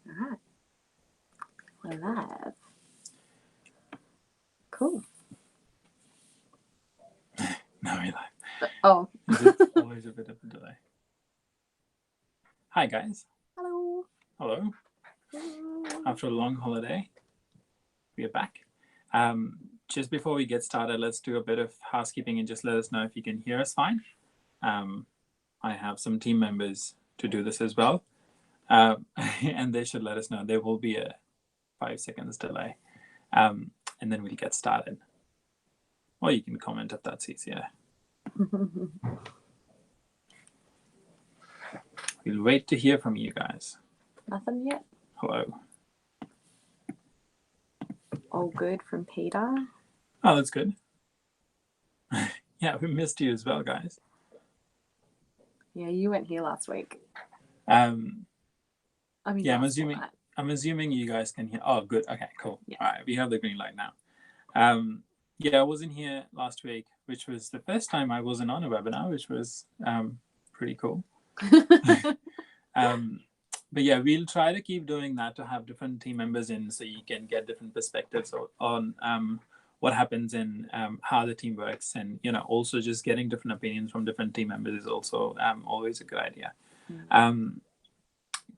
All right. We're live. Cool. No, we live. Oh. There's always a bit of a delay. Hi, guys. Hello. Hello. After a long holiday, we are back. Just before we get started, let's do a bit of housekeeping and just let us know if you can hear us fine. I have some team members to do this as well. And they should let us know. There will be a 5 seconds delay. And then we'll get started. Or you can comment if that's easier. We'll wait to hear from you guys. Nothing yet? Hello. All good from Peter. Oh, that's good. Yeah, we missed you as well, guys. Yeah, you weren't here last week. Yeah, I'm assuming you guys can hear. Oh, good. Okay, cool. Yeah. All right, we have the green light now. Yeah, I wasn't here last week, which was the first time I wasn't on a webinar, which was pretty cool. But yeah, we'll try to keep doing that to have different team members in, so you can get different perspectives on what happens and how the team works, and also just getting different opinions from different team members is also always a good idea.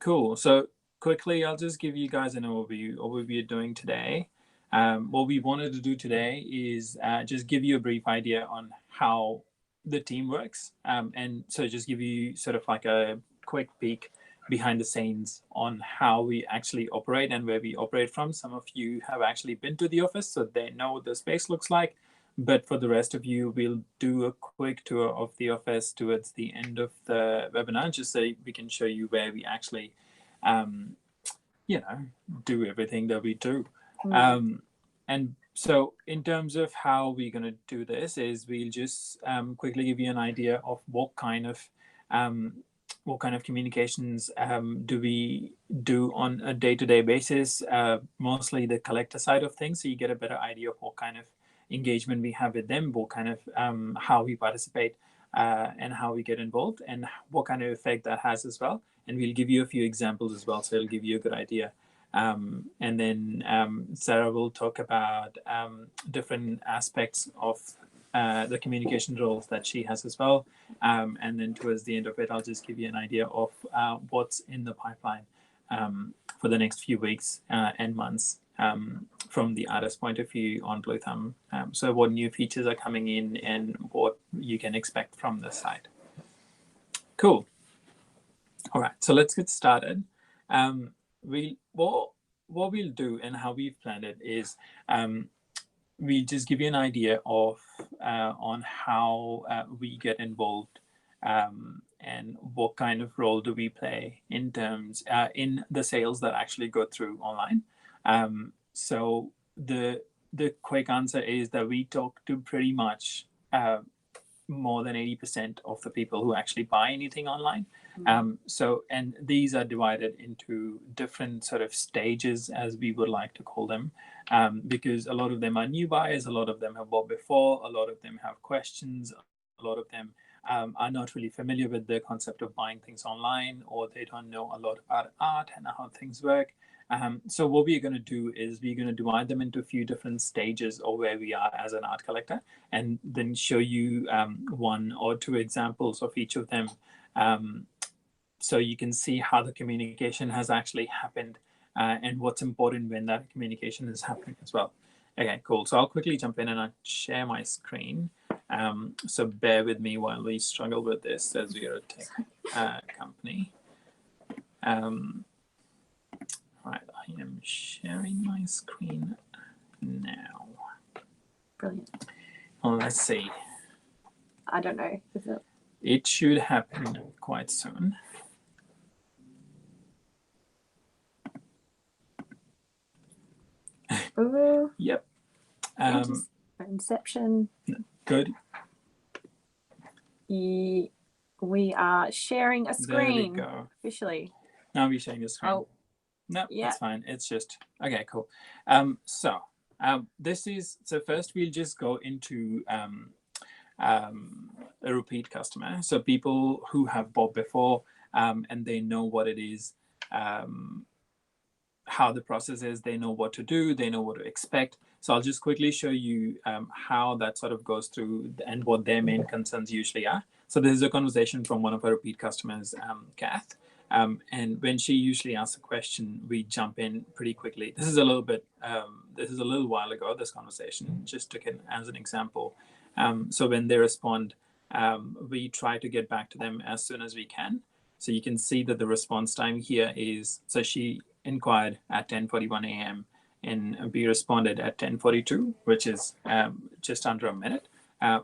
Cool. So quickly, I'll just give you guys an overview of what we're doing today. What we wanted to do today is just give you a brief idea on how the team works, and so just give you sort of like a quick peek behind the scenes on how we actually operate and where we operate from. Some of you have actually been to the office, so they know what the space looks like. But for the rest of you, we'll do a quick tour of the office towards the end of the webinar, just so we can show you where we actually, do everything that we do. And so in terms of how we're going to do this is we'll just quickly give you an idea of what kind of communications do we do on a day-to-day basis, mostly the collector side of things, so you get a better idea of what kind of engagement we have with them, what kind of how we participate and how we get involved, and what kind of effect that has as well. And we'll give you a few examples as well, so it'll give you a good idea. And then Sarah will talk about different aspects of the communication roles that she has as well. And then towards the end of it, I'll just give you an idea of what's in the pipeline for the next few weeks and months from the artist point of view on Bluethumb. So what new features are coming in and what you can expect from this site. Cool. All right, so let's get started. What we'll do and how we've planned it is we just give you an idea of on how we get involved and what kind of role do we play in terms in the sales that actually go through online. So the quick answer is that we talk to pretty much more than 80% of the people who actually buy anything online. So, and these are divided into different sort of stages, as we would like to call them, because a lot of them are new buyers, a lot of them have bought before, a lot of them have questions, a lot of them are not really familiar with the concept of buying things online, or they don't know a lot about art and how things work. So what we're going to do is we're going to divide them into a few different stages of where we are as an art collector, and then show you one or two examples of each of them, so you can see how the communication has actually happened and what's important when that communication is happening as well. Okay, cool. So I'll quickly jump in and I'll share my screen. So bear with me while we struggle with this, as we are a tech company. Right, I am sharing my screen now. Brilliant. Well, let's see. I don't know. Is it? It should happen quite soon. Ooh. Yep. Inception. Good. We are sharing a screen. There we go. Officially. Now we're sharing a screen. Oh. No, yeah. It's fine. It's just okay. Cool. This is so. First, we'll just go into a repeat customer. So people who have bought before and they know what it is how the process is. They know what to do. They know what to expect. So I'll just quickly show you how that sort of goes through and what their main concerns usually are. So this is a conversation from one of our repeat customers, Kath. And when she usually asks a question, we jump in pretty quickly. This is a little bit, this is a little while ago, this conversation, just took it as an example. So when they respond, we try to get back to them as soon as we can. So you can see that the response time here is, so she inquired at 10:41 a.m. and we responded at 10:42, which is just under a minute,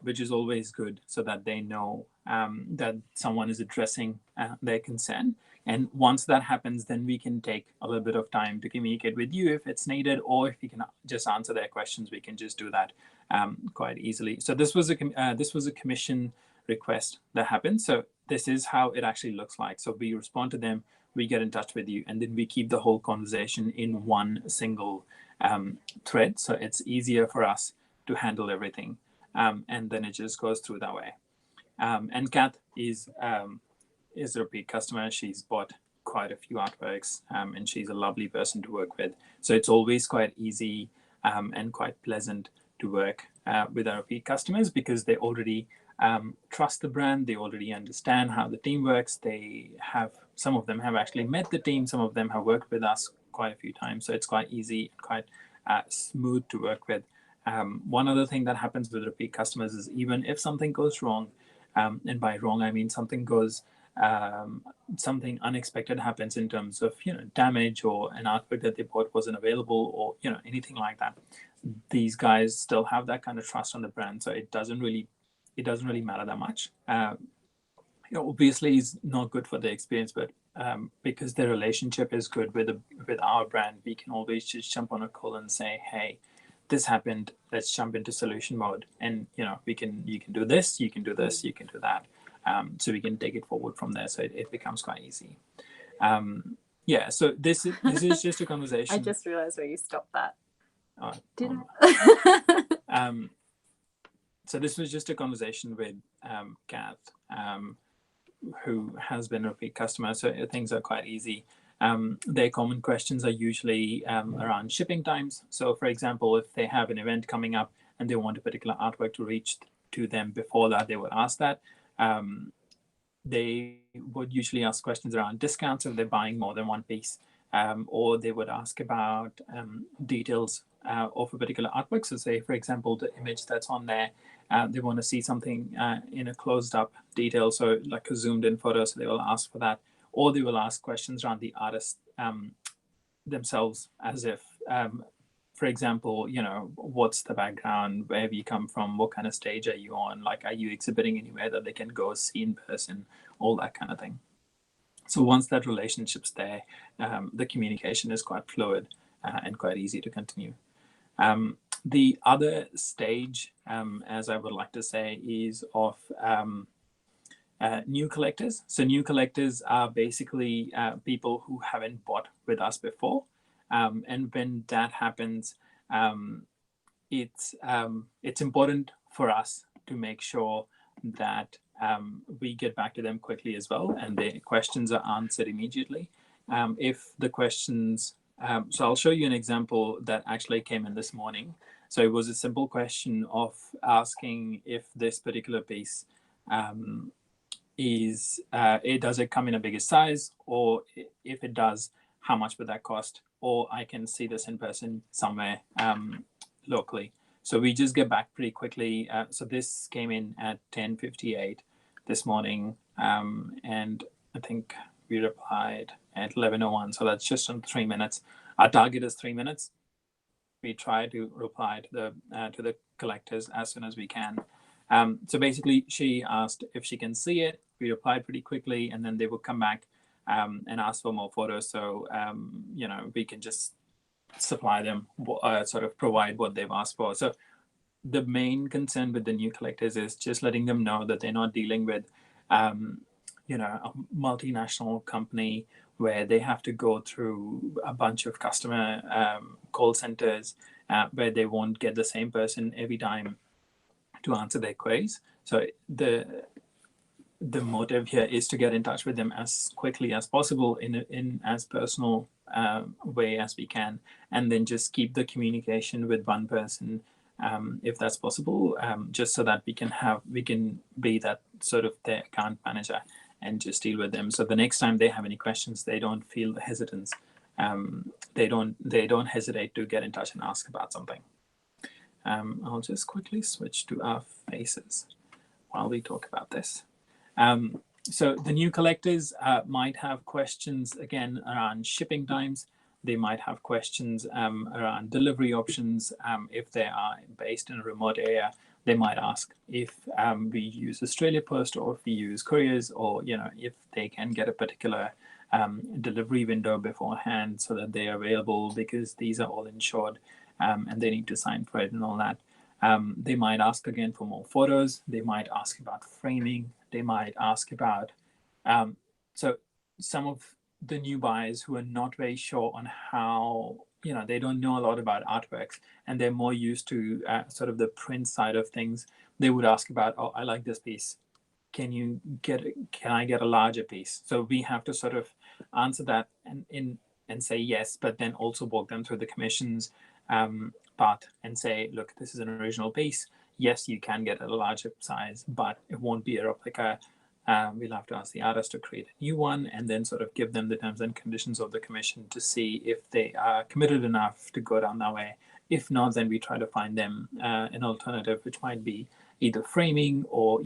which is always good so that they know that someone is addressing their concern. And once that happens, then we can take a little bit of time to communicate with you if it's needed, or if you can just answer their questions, we can just do that quite easily. So this was a commission request that happened. So this is how it actually looks like. So we respond to them, we get in touch with you, and then we keep the whole conversation in one single thread. So it's easier for us to handle everything. And then it just goes through that way. And Kath is a repeat customer. She's bought quite a few artworks, and she's a lovely person to work with. So it's always quite easy and quite pleasant to work with our repeat customers, because they already trust the brand. They already understand how the team works. Some of them have actually met the team. Some of them have worked with us quite a few times. So it's quite easy, quite smooth to work with. One other thing that happens with repeat customers is, even if something goes wrong, and by wrong I mean something unexpected happens in terms of damage, or an artwork that they bought wasn't available, or anything like that, these guys still have that kind of trust on the brand. So it doesn't really matter that much. Obviously it's not good for the experience, but because the relationship is good with our brand, we can always just jump on a call and say, hey, this happened, let's jump into solution mode, and you can do this, you can do this, you can do that. So we can take it forward from there. So it becomes quite easy. So this is just a conversation. I just realized where you stopped that. Did I? So this was just a conversation with Kath, who has been a repeat customer. So things are quite easy. Their common questions are usually around shipping times. So for example, if they have an event coming up and they want a particular artwork to reach to them before that, they would ask that. They would usually ask questions around discounts if they're buying more than one piece, or they would ask about details of a particular artwork. So say, for example, the image that's on there, they want to see something in a closed up detail, so like a zoomed in photo, so they will ask for that. Or they will ask questions around the artist themselves, as if, for example, what's the background, where have you come from, what kind of stage are you on, like, are you exhibiting anywhere that they can go see in person, all that kind of thing. So once that relationship's there, the communication is quite fluid and quite easy to continue. The other stage, as I would like to say, is of new collectors. So new collectors are basically people who haven't bought with us before. And when that happens, it's important for us to make sure that we get back to them quickly as well, and the questions are answered immediately. If the questions, so I'll show you an example that actually came in this morning. So it was a simple question of asking if this particular piece does it come in a bigger size, or if it does, how much would that cost, or I can see this in person somewhere locally. So we just get back pretty quickly. So this came in at 10:58 this morning, and I think we replied at 11:01. So that's just on 3 minutes. Our target is 3 minutes. We try to reply to the collectors as soon as we can. So basically, she asked if she can see it. We replied pretty quickly, and then they would come back and ask for more photos. So we can just supply them, sort of provide what they've asked for. So the main concern with the new collectors is just letting them know that they're not dealing with a multinational company where they have to go through a bunch of customer call centers where they won't get the same person every time to answer their queries. So the motive here is to get in touch with them as quickly as possible in as personal way as we can, and then just keep the communication with one person, if that's possible, just so that we can be that sort of their account manager and just deal with them. So the next time they have any questions, they don't feel the hesitance. They don't hesitate to get in touch and ask about something. I'll just quickly switch to our faces while we talk about this. So the new collectors might have questions again around shipping times. They might have questions around delivery options. If they are based in a remote area, they might ask if we use Australia Post or if we use couriers, or if they can get a particular delivery window beforehand so that they are available, because these are all insured and they need to sign for it and all that. They might ask again for more photos. They might ask about framing. They might ask about so some of the new buyers who are not very sure on how, they don't know a lot about artworks, and they're more used to sort of the print side of things. They would ask about, oh, I like this piece. Can I get a larger piece? So we have to sort of answer that and say yes, but then also walk them through the commissions part and say, look, this is an original piece. Yes, you can get a larger size, but it won't be a replica. We'll have to ask the artist to create a new one, and then sort of give them the terms and conditions of the commission to see if they are committed enough to go down that way. If not, then we try to find them an alternative, which might be either framing or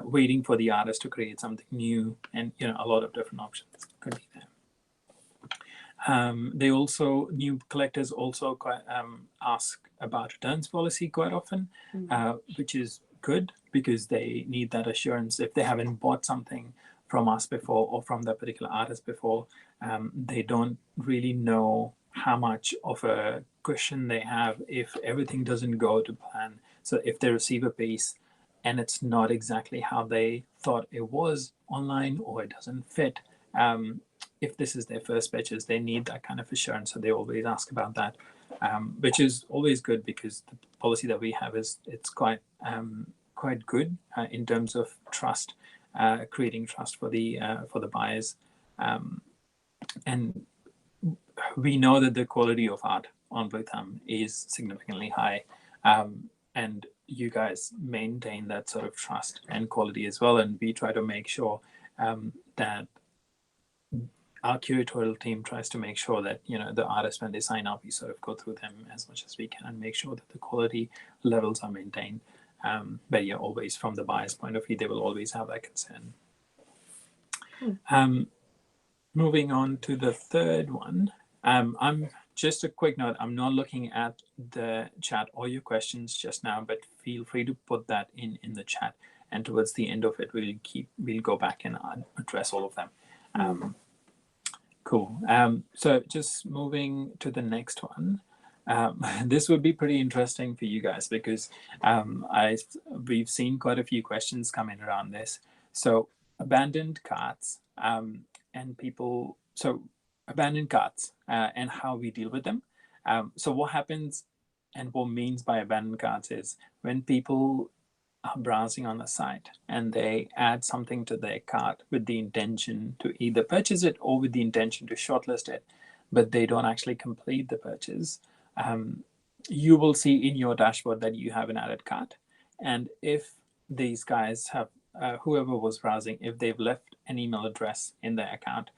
waiting for the artist to create something new, and a lot of different options could be there. New collectors also ask about returns policy quite often, which is good because they need that assurance. If they haven't bought something from us before or from that particular artist before, they don't really know how much of a cushion they have if everything doesn't go to plan. So if they receive a piece and it's not exactly how they thought it was online, or it doesn't fit, if this is their first purchase, they need that kind of assurance. So they always ask about that, which is always good, because the policy that we have it's quite good in terms of trust, creating trust for the buyers, and we know that the quality of art on Bluethumb is significantly high, and you guys maintain that sort of trust and quality as well, and we try to make sure that our curatorial team tries to make sure that the artists, when they sign up, we sort of go through them as much as we can and make sure that the quality levels are maintained. But yeah, always from the buyer's point of view, they will always have that concern. Moving on to the third one. I'm just a quick note. I'm not looking at the chat or your questions just now, but feel free to put that in the chat. And towards the end of it, we'll go back and address all of them. Cool. So just moving to the next one. This would be pretty interesting for you guys, because we've seen quite a few questions come in around this. So abandoned carts and people. So abandoned carts and how we deal with them. So what happens and what means by abandoned carts is when people are browsing on the site and they add something to their cart with the intention to either purchase it or with the intention to shortlist it, but they don't actually complete the purchase, you will see in your dashboard that you have an added cart. And if these guys have, whoever was browsing, if they've left an email address in their account,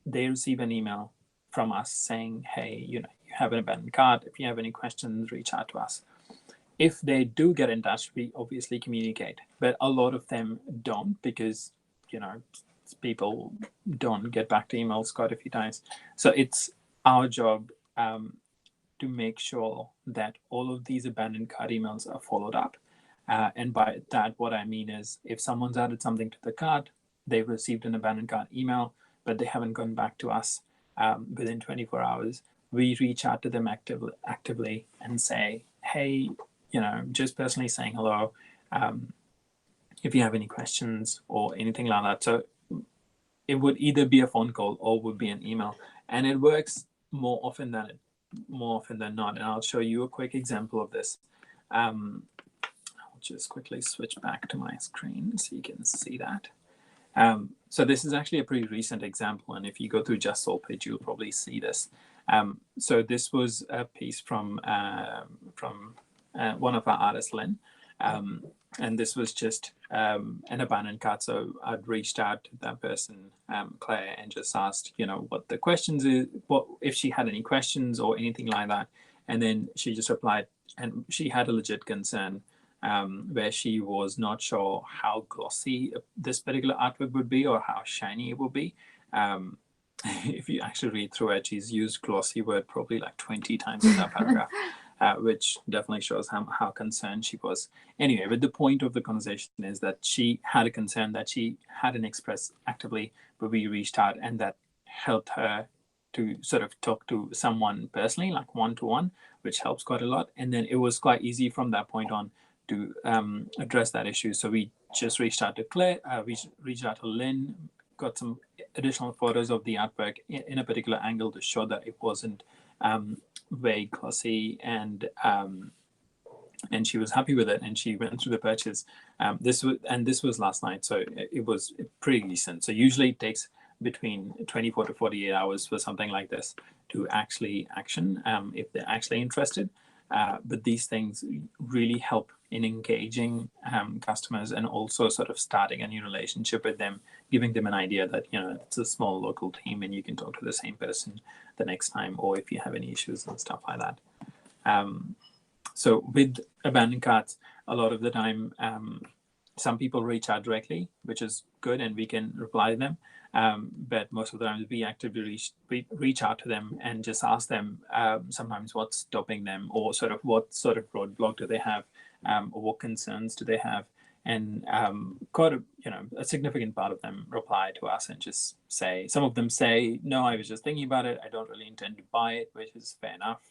they receive an email from us saying, hey, you have an abandoned cart. If you have any questions, reach out to us. If they do get in touch, we obviously communicate, but a lot of them don't, because people don't get back to emails quite a few times. So it's our job to make sure that all of these abandoned cart emails are followed up. And by that, what I mean is, if someone's added something to the cart, they've received an abandoned cart email, but they haven't gone back to us within 24 hours, we reach out to them actively and say, hey, just personally saying hello, if you have any questions or anything like that. So it would either be a phone call or would be an email, and it works more often than not. And I'll show you a quick example of this. I'll just quickly switch back to my screen so you can see that. So this is actually a pretty recent example, and if you go through Just Soul page, you'll probably see this. So this was a piece from one of our artists, Lynn, and this was just an abandoned cart. So I'd reached out to that person, Claire, and just asked, what the questions is, what if she had any questions or anything like that, and then she just replied, and she had a legit concern. Where she was not sure how glossy this particular artwork would be or how shiny it would be. If you actually read through it, she's used glossy word probably like 20 times in that paragraph, which definitely shows how concerned she was. Anyway, but the point of the conversation is that she had a concern that she hadn't expressed actively, but we reached out, and that helped her to sort of talk to someone personally, like one-to-one, which helps quite a lot. And then it was quite easy from that point on to address that issue. So we just reached out to Claire, we reached out to Lynn, got some additional photos of the artwork in a particular angle to show that it wasn't very glossy, and she was happy with it, and she went through the purchase. This was last night, so it was pretty recent. So usually it takes between 24 to 48 hours for something like this to actually action, if they're actually interested. But these things really help in engaging customers, and also sort of starting a new relationship with them, giving them an idea that it's a small local team and you can talk to the same person the next time, or if you have any issues and stuff like that. So with abandoned carts, a lot of the time, some people reach out directly, which is good, and we can reply to them. But most of the time, we actively reach out to them and just ask them sometimes what's stopping them, or what sort of roadblock do they have, or what concerns do they have. And quite a significant part of them reply to us and just say, some of them say, no, I was just thinking about it, I don't really intend to buy it, which is fair enough.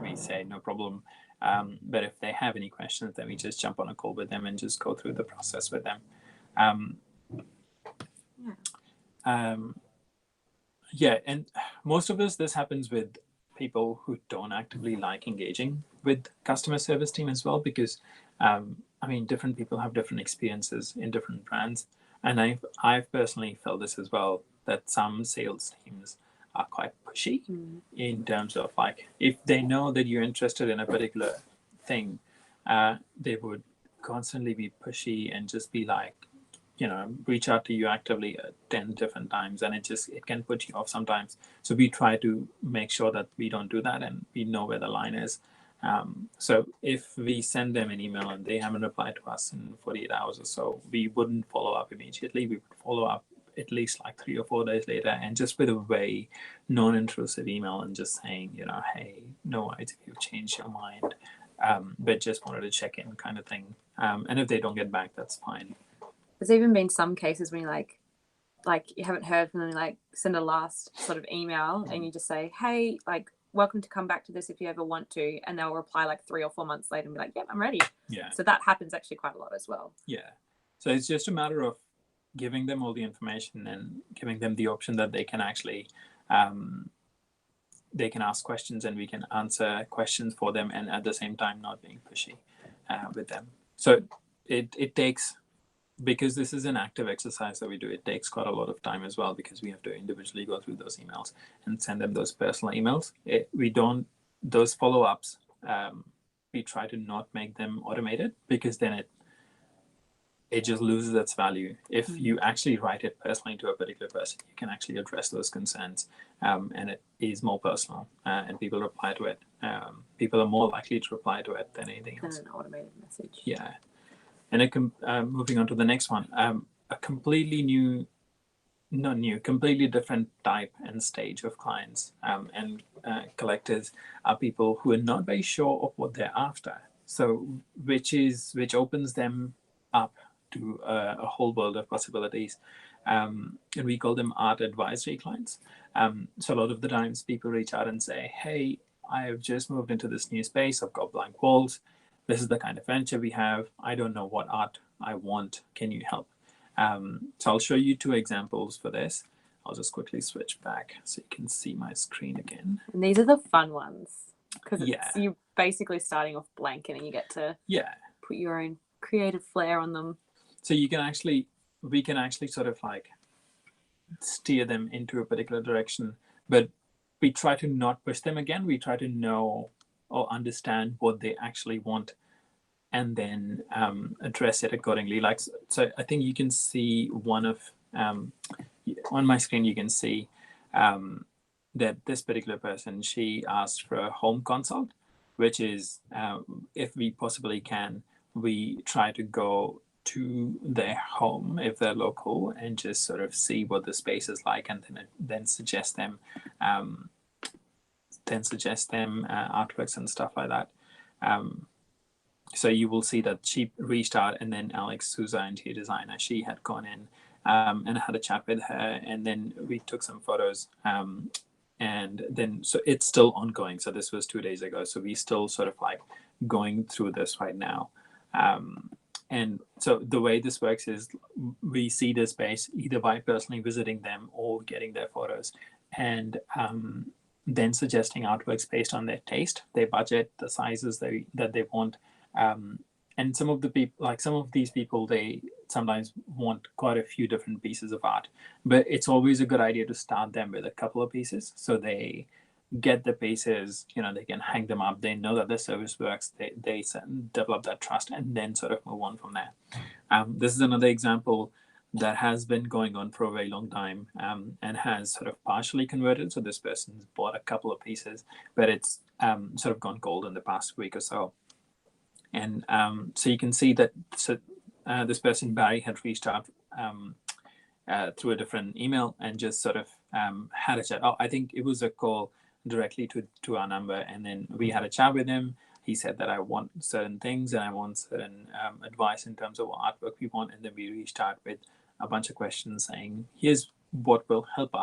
We say no problem. But if they have any questions, then we just jump on a call with them and just go through the process with them. And most of this happens with people who don't actively like engaging with customer service team as well, because different people have different experiences in different brands, and I've personally felt this as well, that some sales teams are quite pushy in terms of, like, if they know that you're interested in a particular thing, they would constantly be pushy and just be like, reach out to you actively 10 different times, and it can put you off sometimes. So we try to make sure that we don't do that, and we know where the line is. So if we send them an email and they haven't replied to us in 48 hours or so, we wouldn't follow up immediately. We would follow up at least like 3 or 4 days later, and just with a very non-intrusive email, and just saying, hey, no worries if you've changed your mind, but just wanted to check in, kind of thing. And if they don't get back, that's fine. There's even been some cases when you like you haven't heard from them, like send a last sort of email and you just say, hey, like, welcome to come back to this if you ever want to, and they'll reply like 3 or 4 months later and be like, yep, I'm ready. Yeah. So that happens actually quite a lot as well. Yeah. So it's just a matter of giving them all the information and giving them the option that they can actually they can ask questions, and we can answer questions for them, and at the same time not being pushy with them. So it takes, because this is an active exercise that we do, it takes quite a lot of time as well, because we have to individually go through those emails and send them those personal emails. Those follow-ups, we try to not make them automated, because then it just loses its value. If you actually write it personally to a particular person, you can actually address those concerns, and it is more personal, and people reply to it. People are more likely to reply to it than anything else. Than an automated message. Yeah. And moving on to the next one, a completely completely different type and stage of clients and collectors are people who are not very sure of what they're after. So which opens them up to a whole world of possibilities. And we call them art advisory clients. So a lot of the times people reach out and say, hey, I've just moved into this new space. I've got blank walls. This is the kind of furniture we have. I don't know what art I want. Can you help? So I'll show you 2 examples for this. I'll just quickly switch back so you can see my screen again. And these are the fun ones, because you're basically starting off blank, and then you get to put your own creative flair on them. So we can actually sort of like steer them into a particular direction, but we try to not push them again. We try to know or understand what they actually want, and then address it accordingly. Like, so I think you can see one of on my screen, you can see that this particular person, she asked for a home consult, which is if we possibly can, we try to go to their home if they're local and just sort of see what the space is like, and then suggest them artworks and stuff like that. So you will see that she reached out, and then Alex, who's our interior designer, she had gone in and had a chat with her, and then we took some photos. And then, so it's still ongoing. So this was 2 days ago. So we still sort of like going through this right now. And so the way this works is we see the space either by personally visiting them or getting their photos, and then suggesting artworks based on their taste, their budget, the sizes that they want. And some of these people, they sometimes want quite a few different pieces of art, but it's always a good idea to start them with a couple of pieces, so they get the pieces, they can hang them up, they know that the service works, they develop that trust, and then sort of move on from there. This is another example that has been going on for a very long time, and has sort of partially converted. So this person's bought a couple of pieces, but it's sort of gone cold in the past week or so. And so you can see that this person, Barry, had reached out through a different email and just sort of had a chat. I think it was a call directly to our number, and then we had a chat with him. He said that I want certain things and I want certain advice in terms of what artwork we want, and then we reached out with a bunch of questions saying, here's what will help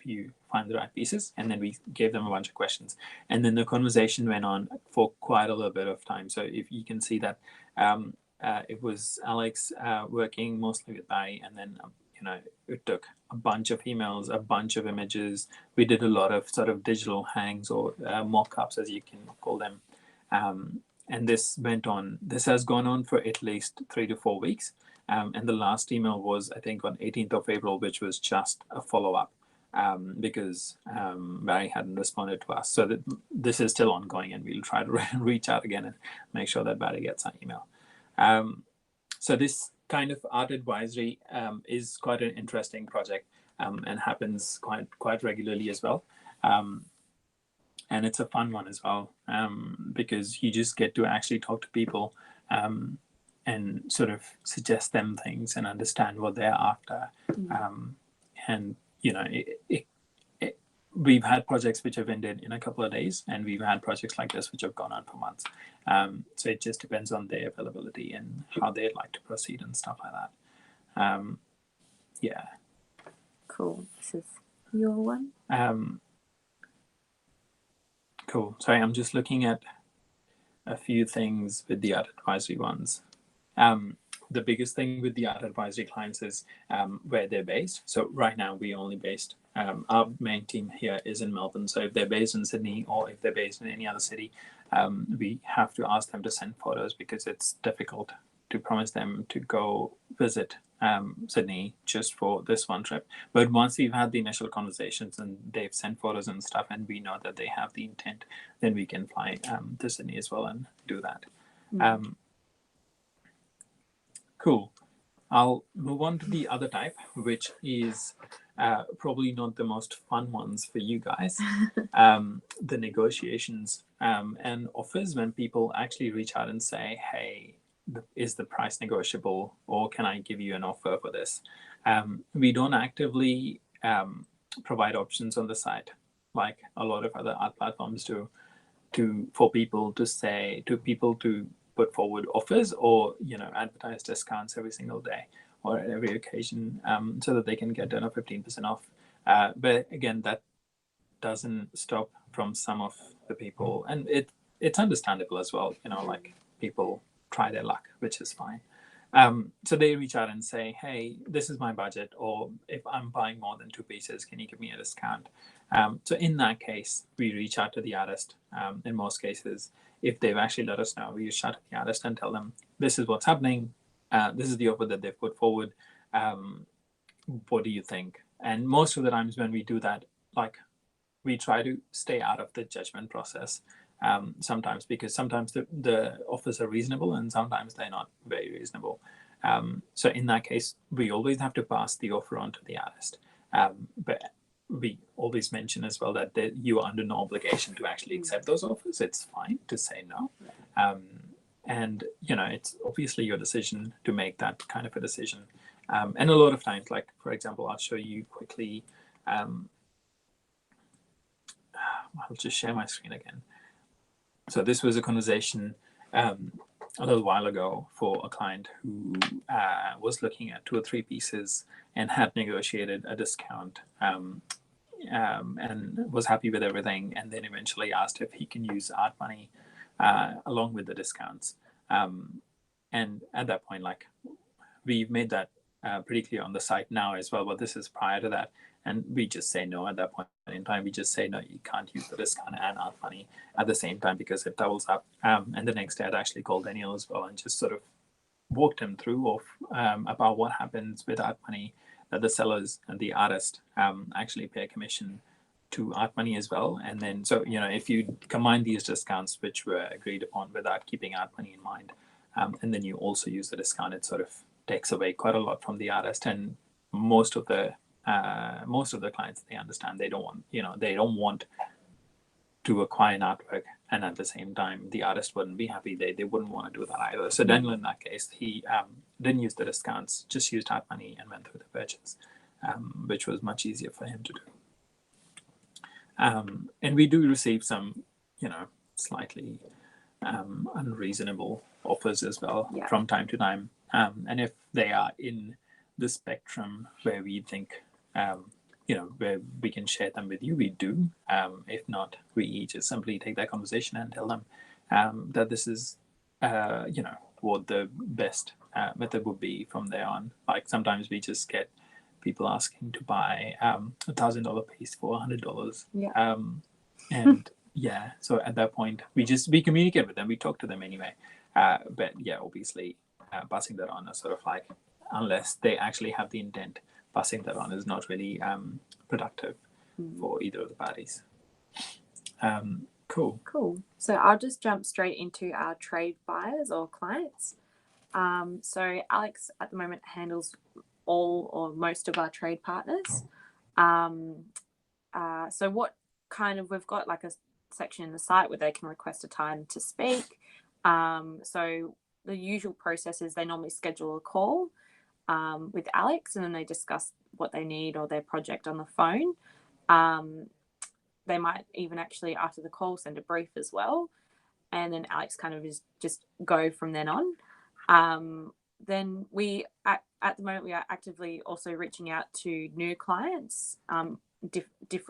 you find the right pieces, and then we gave them a bunch of questions, and then the conversation went on for quite a little bit of time. So if you can see that it was Alex working mostly with Barry, and then it took a bunch of emails, a bunch of images. We did a lot of sort of digital hangs or mock-ups, as you can call them, and this has gone on for at least 3 to 4 weeks. And the last email was, I think, on 18th of April, which was just a follow-up because Barry hadn't responded to us. So this is still ongoing, and we'll try to reach out again and make sure that Barry gets our email. So this kind of art advisory is quite an interesting project, and happens quite regularly as well. And it's a fun one as well, because you just get to actually talk to people and sort of suggest them things and understand what they're after. And we've had projects which have ended in a couple of days, and we've had projects like this which have gone on for months. So it just depends on their availability and how they'd like to proceed and stuff like that. Yeah. Cool. This is your one. Cool. Sorry, I'm just looking at a few things with the art advisory ones. The biggest thing with the art advisory clients is where they're based. So right now we only based, our main team here is in Melbourne. So if they're based in Sydney or if they're based in any other city, we have to ask them to send photos, because it's difficult to promise them to go visit Sydney just for this one trip. But once we've had the initial conversations and they've sent photos and stuff, and we know that they have the intent, then we can fly to Sydney as well and do that. Cool. I'll move on to the other type, which is probably not the most fun ones for you guys. The negotiations and offers, when people actually reach out and say, hey, is the price negotiable, or can I give you an offer for this? We don't actively provide options on the site like a lot of other art platforms do, for people to put forward offers or advertise discounts every single day or at every occasion, so that they can get 10 or 15% off. But again, that doesn't stop from some of the people, and it's understandable as well. Like, people try their luck, which is fine. So they reach out and say, hey, this is my budget, or if I'm buying more than 2 pieces, can you give me a discount? So in that case, we reach out to the artist. In most cases, if they've actually let us know, we reach out to the artist and tell them, this is what's happening. This is the offer that they've put forward. What do you think? And most of the times when we do that, like, we try to stay out of the judgment process sometimes, because sometimes the offers are reasonable and sometimes they're not very reasonable. So in that case, we always have to pass the offer on to the artist. But we always mention as well that you are under no obligation to actually accept those offers. It's fine to say no. And, it's obviously your decision to make that kind of a decision. And a lot of times, like, for example, I'll show you quickly. I'll just share my screen again. So this was a conversation a little while ago for a client who was looking at 2 or 3 pieces and had negotiated a discount and was happy with everything, and then eventually asked if he can use art money along with the discounts. And at that point, like, we've made that pretty clear on the site now as well, but this is prior to that. And we just say no at that point in time. We just say, no, you can't use the discount and art money at the same time because it doubles up. And the next day I'd actually called Daniel as well and just sort of walked him through about what happens with art money, that the sellers and the artist actually pay a commission to art money as well. And then, so, if you combine these discounts, which were agreed upon without keeping art money in mind, and then you also use the discount, it sort of takes away quite a lot from the artist. And most of the clients, they understand they don't want to acquire an artwork and at the same time the artist wouldn't be happy. They wouldn't want to do that either. So Daniel, in that case, he didn't use the discounts, just used art money and went through the purchase, which was much easier for him to do. And we do receive some slightly unreasonable offers as well from time to time, and if they are in the spectrum where we think where we can share them with you, we do. If not, we just simply take that conversation and tell them that this is what the best method would be from there on. Like, sometimes we just get people asking to buy $1,000 piece for $100. And so at that point we communicate with them, we talk to them anyway, but obviously passing that on is sort of like, unless they actually have the intent, passing that on is not really productive for either of the parties. Cool. So I'll just jump straight into our trade buyers or clients. So Alex at the moment handles all or most of our trade partners. So what kind of, we've got like a section in the site where they can request a time to speak. So the usual process is they normally schedule a call with Alex, and then they discuss what they need or their project on the phone. They might even actually, after the call, send a brief as well, and then Alex kind of is just go from then on. Then we at the moment we are actively also reaching out to new clients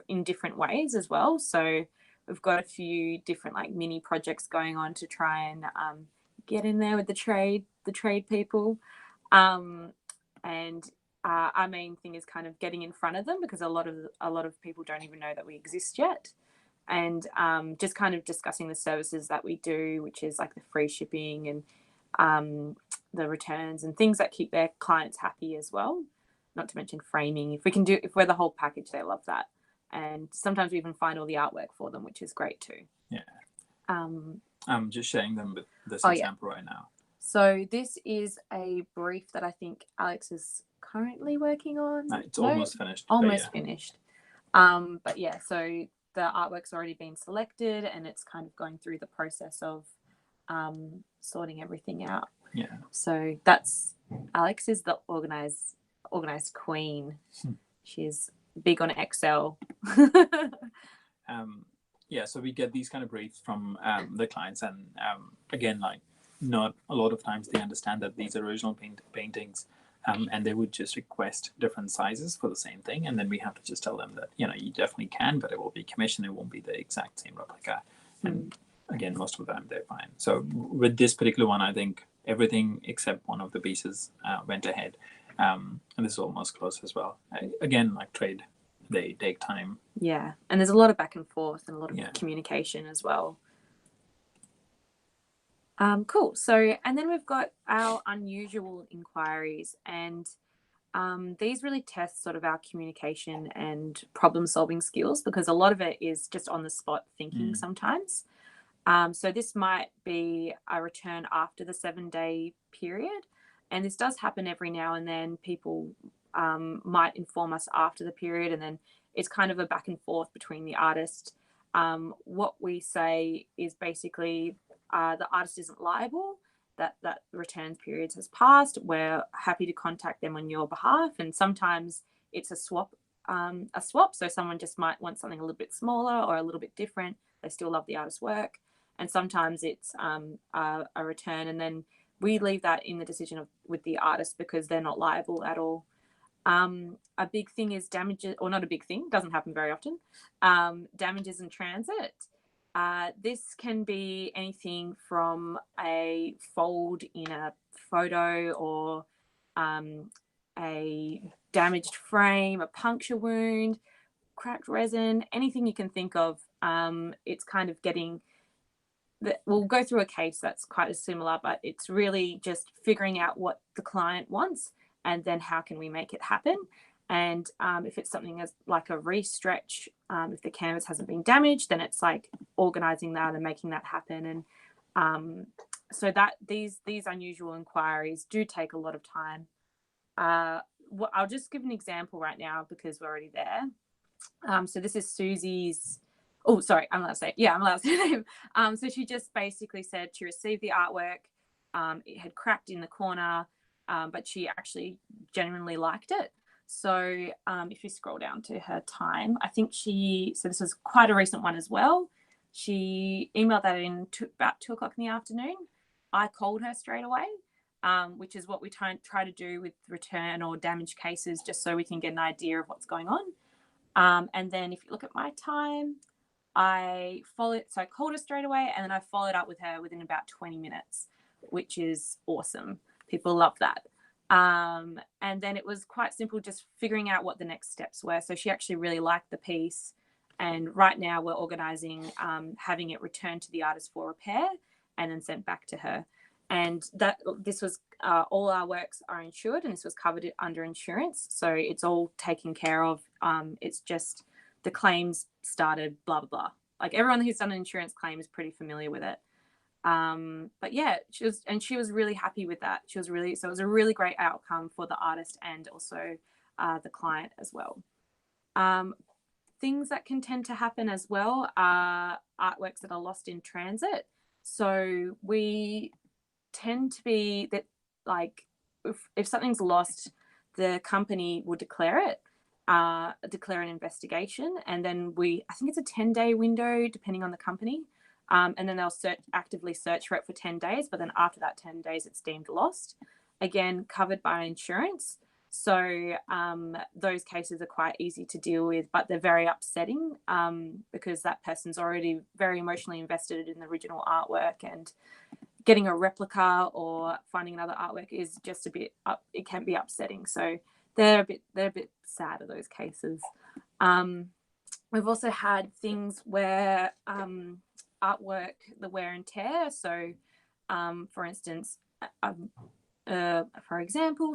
in different ways as well. So we've got a few different like mini projects going on to try and get in there with the trade people. And our main thing is kind of getting in front of them, because a lot of people don't even know that we exist yet, and just kind of discussing the services that we do, which is like the free shipping and the returns and things that keep their clients happy as well. Not to mention framing. If we're the whole package, they love that. And sometimes we even find all the artwork for them, which is great too. Yeah. I'm just sharing them with this example right now. So this is a brief that I think Alex is currently working on. It's almost finished. Finished. But yeah, so the artwork's already been selected and it's kind of going through the process of sorting everything out. Yeah. So that's, Alex is the organized queen. She's big on Excel. So we get these kind of briefs from the clients, and again, like, not a lot of times they understand that these are original paintings, and they would just request different sizes for the same thing, and then we have to just tell them that you definitely can, but it will be commissioned, it won't be the exact same replica. And again, most of the time they're fine. So with this particular one, I think everything except one of the pieces went ahead, and this is almost close as well. Again, like trade, they take time. Yeah, and there's a lot of back and forth and a lot of communication as well. Cool. So, and then we've got our unusual inquiries, and these really test sort of our communication and problem solving skills, because a lot of it is just on the spot thinking sometimes. So this might be a return after the 7-day period. And this does happen every now and then. People might inform us after the period, and then it's kind of a back and forth between the artist. What we say is basically the artist isn't liable, that returns periods has passed. We're happy to contact them on your behalf. And sometimes it's a swap. So someone just might want something a little bit smaller or a little bit different. They still love the artist's work. And sometimes it's a return, and then we leave that in the decision with the artist, because they're not liable at all. A big thing is damages, or not a big thing, doesn't happen very often, damages in transit. This can be anything from a fold in a photo, or a damaged frame, a puncture wound, cracked resin, anything you can think of. It's kind of getting that. We'll go through a case that's quite similar, but it's really just figuring out what the client wants, and then how can we make it happen. And if it's something as like a restretch, if the canvas hasn't been damaged, then it's like organizing that and making that happen. And so that these unusual inquiries do take a lot of time. I'll just give an example right now, because we're already there. So this is Susie's. Oh, sorry, I'm allowed to say it. Yeah, I'm allowed to say her name. So she just basically said she received the artwork. It had cracked in the corner, but she actually genuinely liked it. So if you scroll down to her time, I think so this was quite a recent one as well. She emailed that in about 2 o'clock in the afternoon. I called her straight away, which is what we try to do with return or damage cases, just so we can get an idea of what's going on. And then if you look at my time, I called her straight away, and then I followed up with her within about 20 minutes, which is awesome. People love that. And then it was quite simple, just figuring out what the next steps were. So she actually really liked the piece, and right now we're organizing having it returned to the artist for repair and then sent back to her. And this was all our works are insured, and this was covered under insurance, so it's all taken care of. It's just the claims started, blah blah blah. Like, everyone who's done an insurance claim is pretty familiar with it. But yeah, she was really happy with that. So it was a really great outcome for the artist and also the client as well. Things that can tend to happen as well are artworks that are lost in transit. So we tend to be that, like, if something's lost, the company will declare it, declare an investigation, and then I think it's a 10-day window depending on the company. And then they'll actively search for it for 10 days, but then after that 10 days, it's deemed lost. Again, covered by insurance. So those cases are quite easy to deal with, but they're very upsetting, because that person's already very emotionally invested in the original artwork, and getting a replica or finding another artwork is just it can be upsetting. So they're a bit sad of those cases. We've also had things where artwork, the wear and tear. So for instance, for example,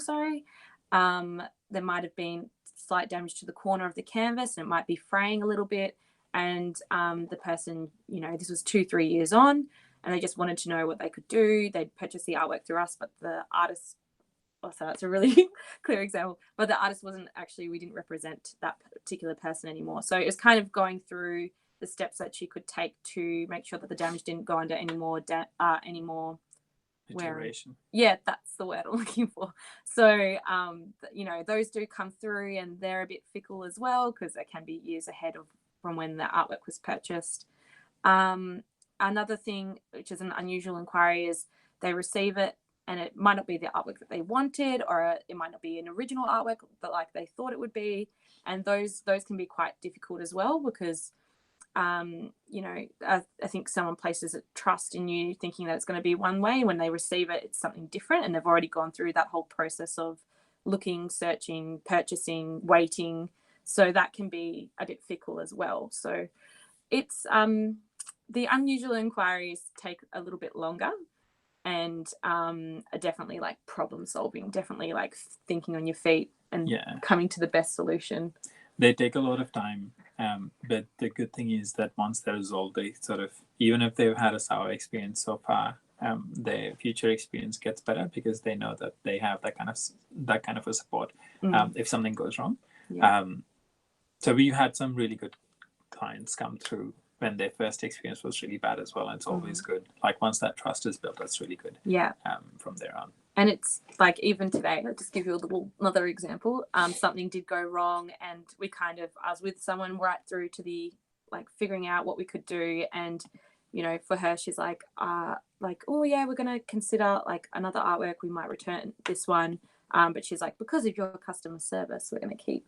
there might have been slight damage to the corner of the canvas, and it might be fraying a little bit, and the person, this was 2-3 years on, and they just wanted to know what they could do. They'd purchase the artwork through us, but the artist, so that's a really clear example, but the artist we didn't represent that particular person anymore. So it was kind of going through the steps that she could take to make sure that the damage didn't go under any more iteration. Yeah, that's the word I'm looking for. So those do come through, and they're a bit fickle as well, because they can be years ahead from when the artwork was purchased. Another thing, which is an unusual inquiry, is they receive it, and it might not be the artwork that they wanted, or it might not be an original artwork, but like they thought it would be. And those can be quite difficult as well, because I think someone places a trust in you thinking that it's going to be one way. When they receive it, it's something different, and they've already gone through that whole process of looking, searching, purchasing, waiting. So that can be a bit fickle as well. So it's the unusual inquiries take a little bit longer, and are definitely like problem solving, definitely like thinking on your feet, Yeah. coming to the best solution. They take a lot of time, but the good thing is that once they're resolved, they sort of, even if they've had a sour experience so far, their future experience gets better because they know that they have that kind of a support if something goes wrong. Yeah. So we had some really good clients come through when their first experience was really bad as well. And it's always good. Like once that trust is built, that's really good. Yeah. From there on. And it's like, even today, I'll just give you another example. Something did go wrong, and I was with someone right through to the like figuring out what we could do. And, you know, for her, she's like, oh yeah, we're going to consider like another artwork. We might return this one. But she's like, because of your customer service, we're going to keep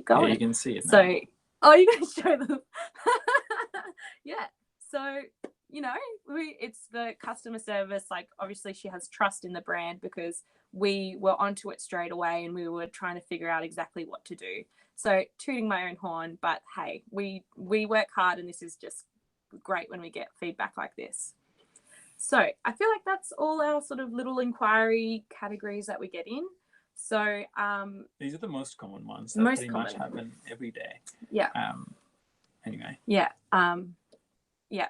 going. Yeah, you can see it now. So, you're going to show them. Yeah. So, you know, it's the customer service. Like, obviously she has trust in the brand because we were onto it straight away and we were trying to figure out exactly what to do. So, tooting my own horn, but hey, we work hard, and this is just great when we get feedback like this. So I feel like that's all our sort of little inquiry categories that we get in. So these are the most common ones that pretty much happen every day. Yeah. Anyway. Yeah. Yeah.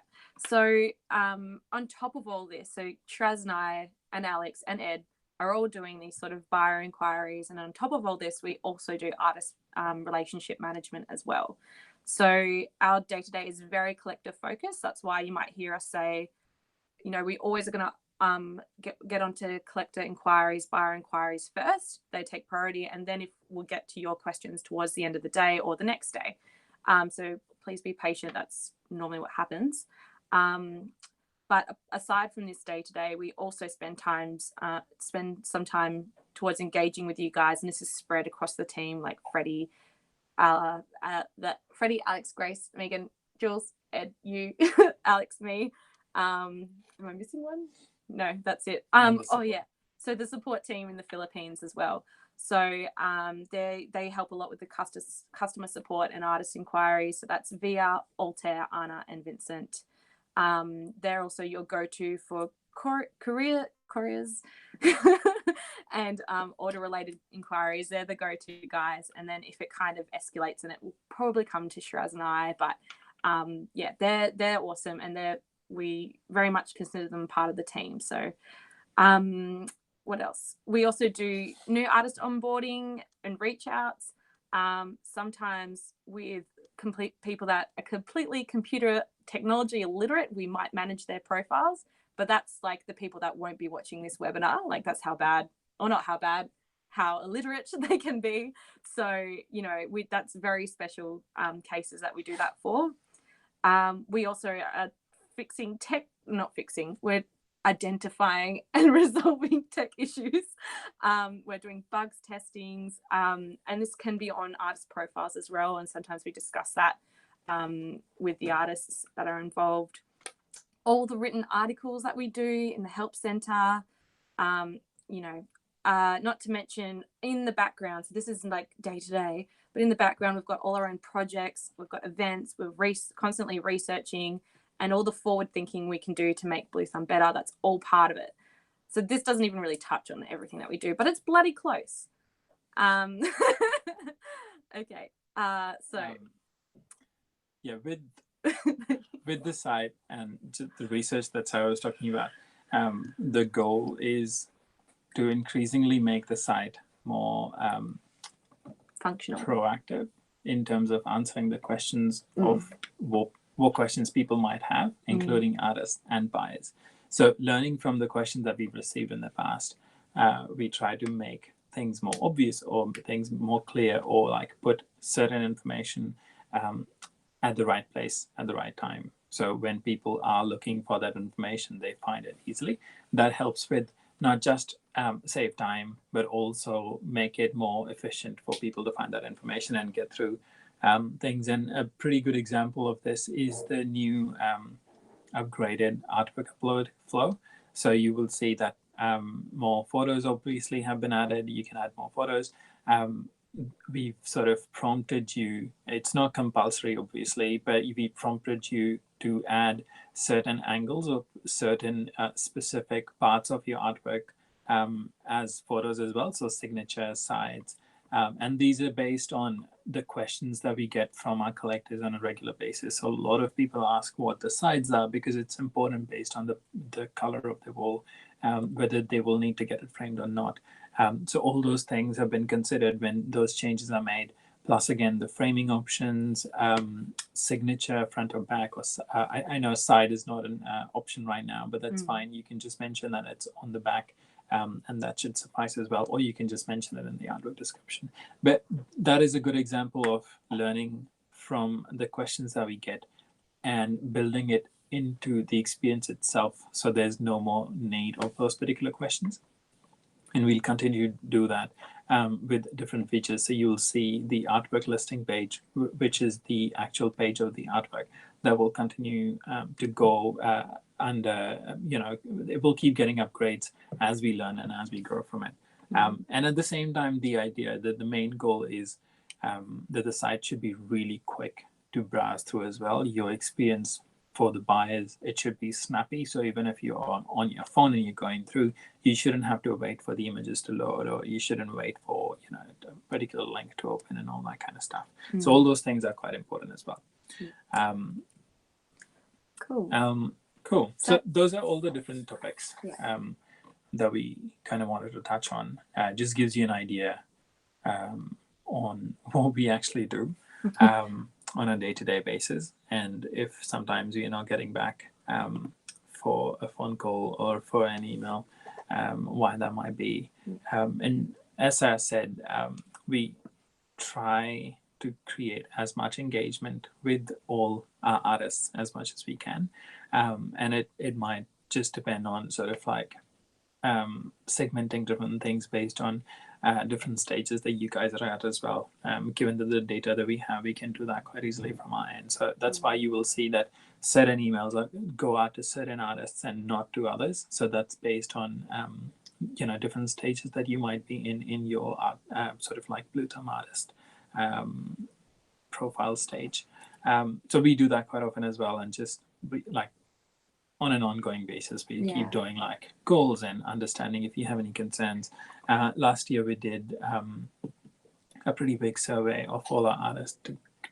So on top of all this, so Shraz and I and Alex and Ed are all doing these sort of buyer inquiries, and on top of all this, we also do artist relationship management as well. So our day-to-day is very collective focused. That's why you might hear us say, you know, we always are going to get onto collector inquiries, buyer inquiries first. They take priority, and then if we'll get to your questions towards the end of the day or the next day. So please be patient. That's normally what happens. But aside from this day to day, we also spend some time towards engaging with you guys, and this is spread across the team, like Freddie, Alex, Grace, Megan, Jules, Ed, you, Alex, me. Am I missing one? No, that's it. Oh yeah. So the support team in the Philippines as well. So they help a lot with the customer support and artist inquiries. So that's Via, Altair, Anna, and Vincent. They're also your go-to for couriers and order-related inquiries. They're the go-to guys. And then if it kind of escalates, and it will probably come to Shraz and I, but yeah, they're awesome, and we very much consider them part of the team. So what else? We also do new artist onboarding and reach outs, sometimes with people that are completely computer technology illiterate. We might manage their profiles, but that's like the people that won't be watching this webinar. Like, that's how illiterate they can be. So, you know, that's very special cases that we do that for. We also are we're identifying and resolving tech issues. We're doing bugs testings, and this can be on artist profiles as well, and sometimes we discuss that with the artists that are involved. All the written articles that we do in the help center, you know, not to mention in the background, so this isn't like day to day, but in the background we've got all our own projects, we've got events, we're constantly researching, and all the forward thinking we can do to make Bluethumb better. That's all part of it. So this doesn't even really touch on everything that we do, but it's bloody close. Okay. So yeah, with the site and the research that Sarah was talking about, the goal is to increasingly make the site more functional, proactive in terms of answering the questions of what questions people might have, including artists and buyers. So learning from the questions that we've received in the past, we try to make things more obvious or things more clear, or like put certain information at the right place at the right time. So when people are looking for that information, they find it easily. That helps with not just save time, but also make it more efficient for people to find that information and get through things. And a pretty good example of this is the new upgraded artwork upload flow. So you will see that more photos obviously have been added. You can add more photos. We've sort of prompted you, it's not compulsory obviously, but we prompted you to add certain angles or certain specific parts of your artwork as photos as well. So signature, sides, And these are based on the questions that we get from our collectors on a regular basis. So a lot of people ask what the sides are because it's important based on the color of the wall, whether they will need to get it framed or not. So all those things have been considered when those changes are made. Plus, again, the framing options, signature, front or back, or I know side is not an option right now, but that's fine. You can just mention that it's on the back, and that should suffice as well. Or you can just mention it in the artwork description. But that is a good example of learning from the questions that we get and building it into the experience itself. So there's no more need of those particular questions. And we'll continue to do that with different features. So you'll see the artwork listing page, which is the actual page of the artwork that will continue to go under, it will keep getting upgrades as we learn and as we grow from it. And at the same time, the idea that the main goal is that the site should be really quick to browse through as well. Your experience for the buyers, it should be snappy. So even if you're on your phone and you're going through, you shouldn't have to wait for the images to load, or you shouldn't wait for a particular link to open and all that kind of stuff. So all those things are quite important as well. Cool. So those are all the different topics that we kind of wanted to touch on. Just gives you an idea on what we actually do. On a day-to-day basis, and if sometimes you're not getting back for a phone call or for an email, why that might be. And as I said, we try to create as much engagement with all our artists as much as we can, and it might just depend on sort of like segmenting different things based on different stages that you guys are at as well. Given that the data that we have, we can do that quite easily from our end. So that's why you will see that certain emails go out to certain artists and not to others. So that's based on different stages that you might be in your sort of like Bluethumb artist profile stage. So we do that quite often as well, and just like on an ongoing basis, we keep doing like goals and understanding if you have any concerns. Last year we did a pretty big survey of all our artists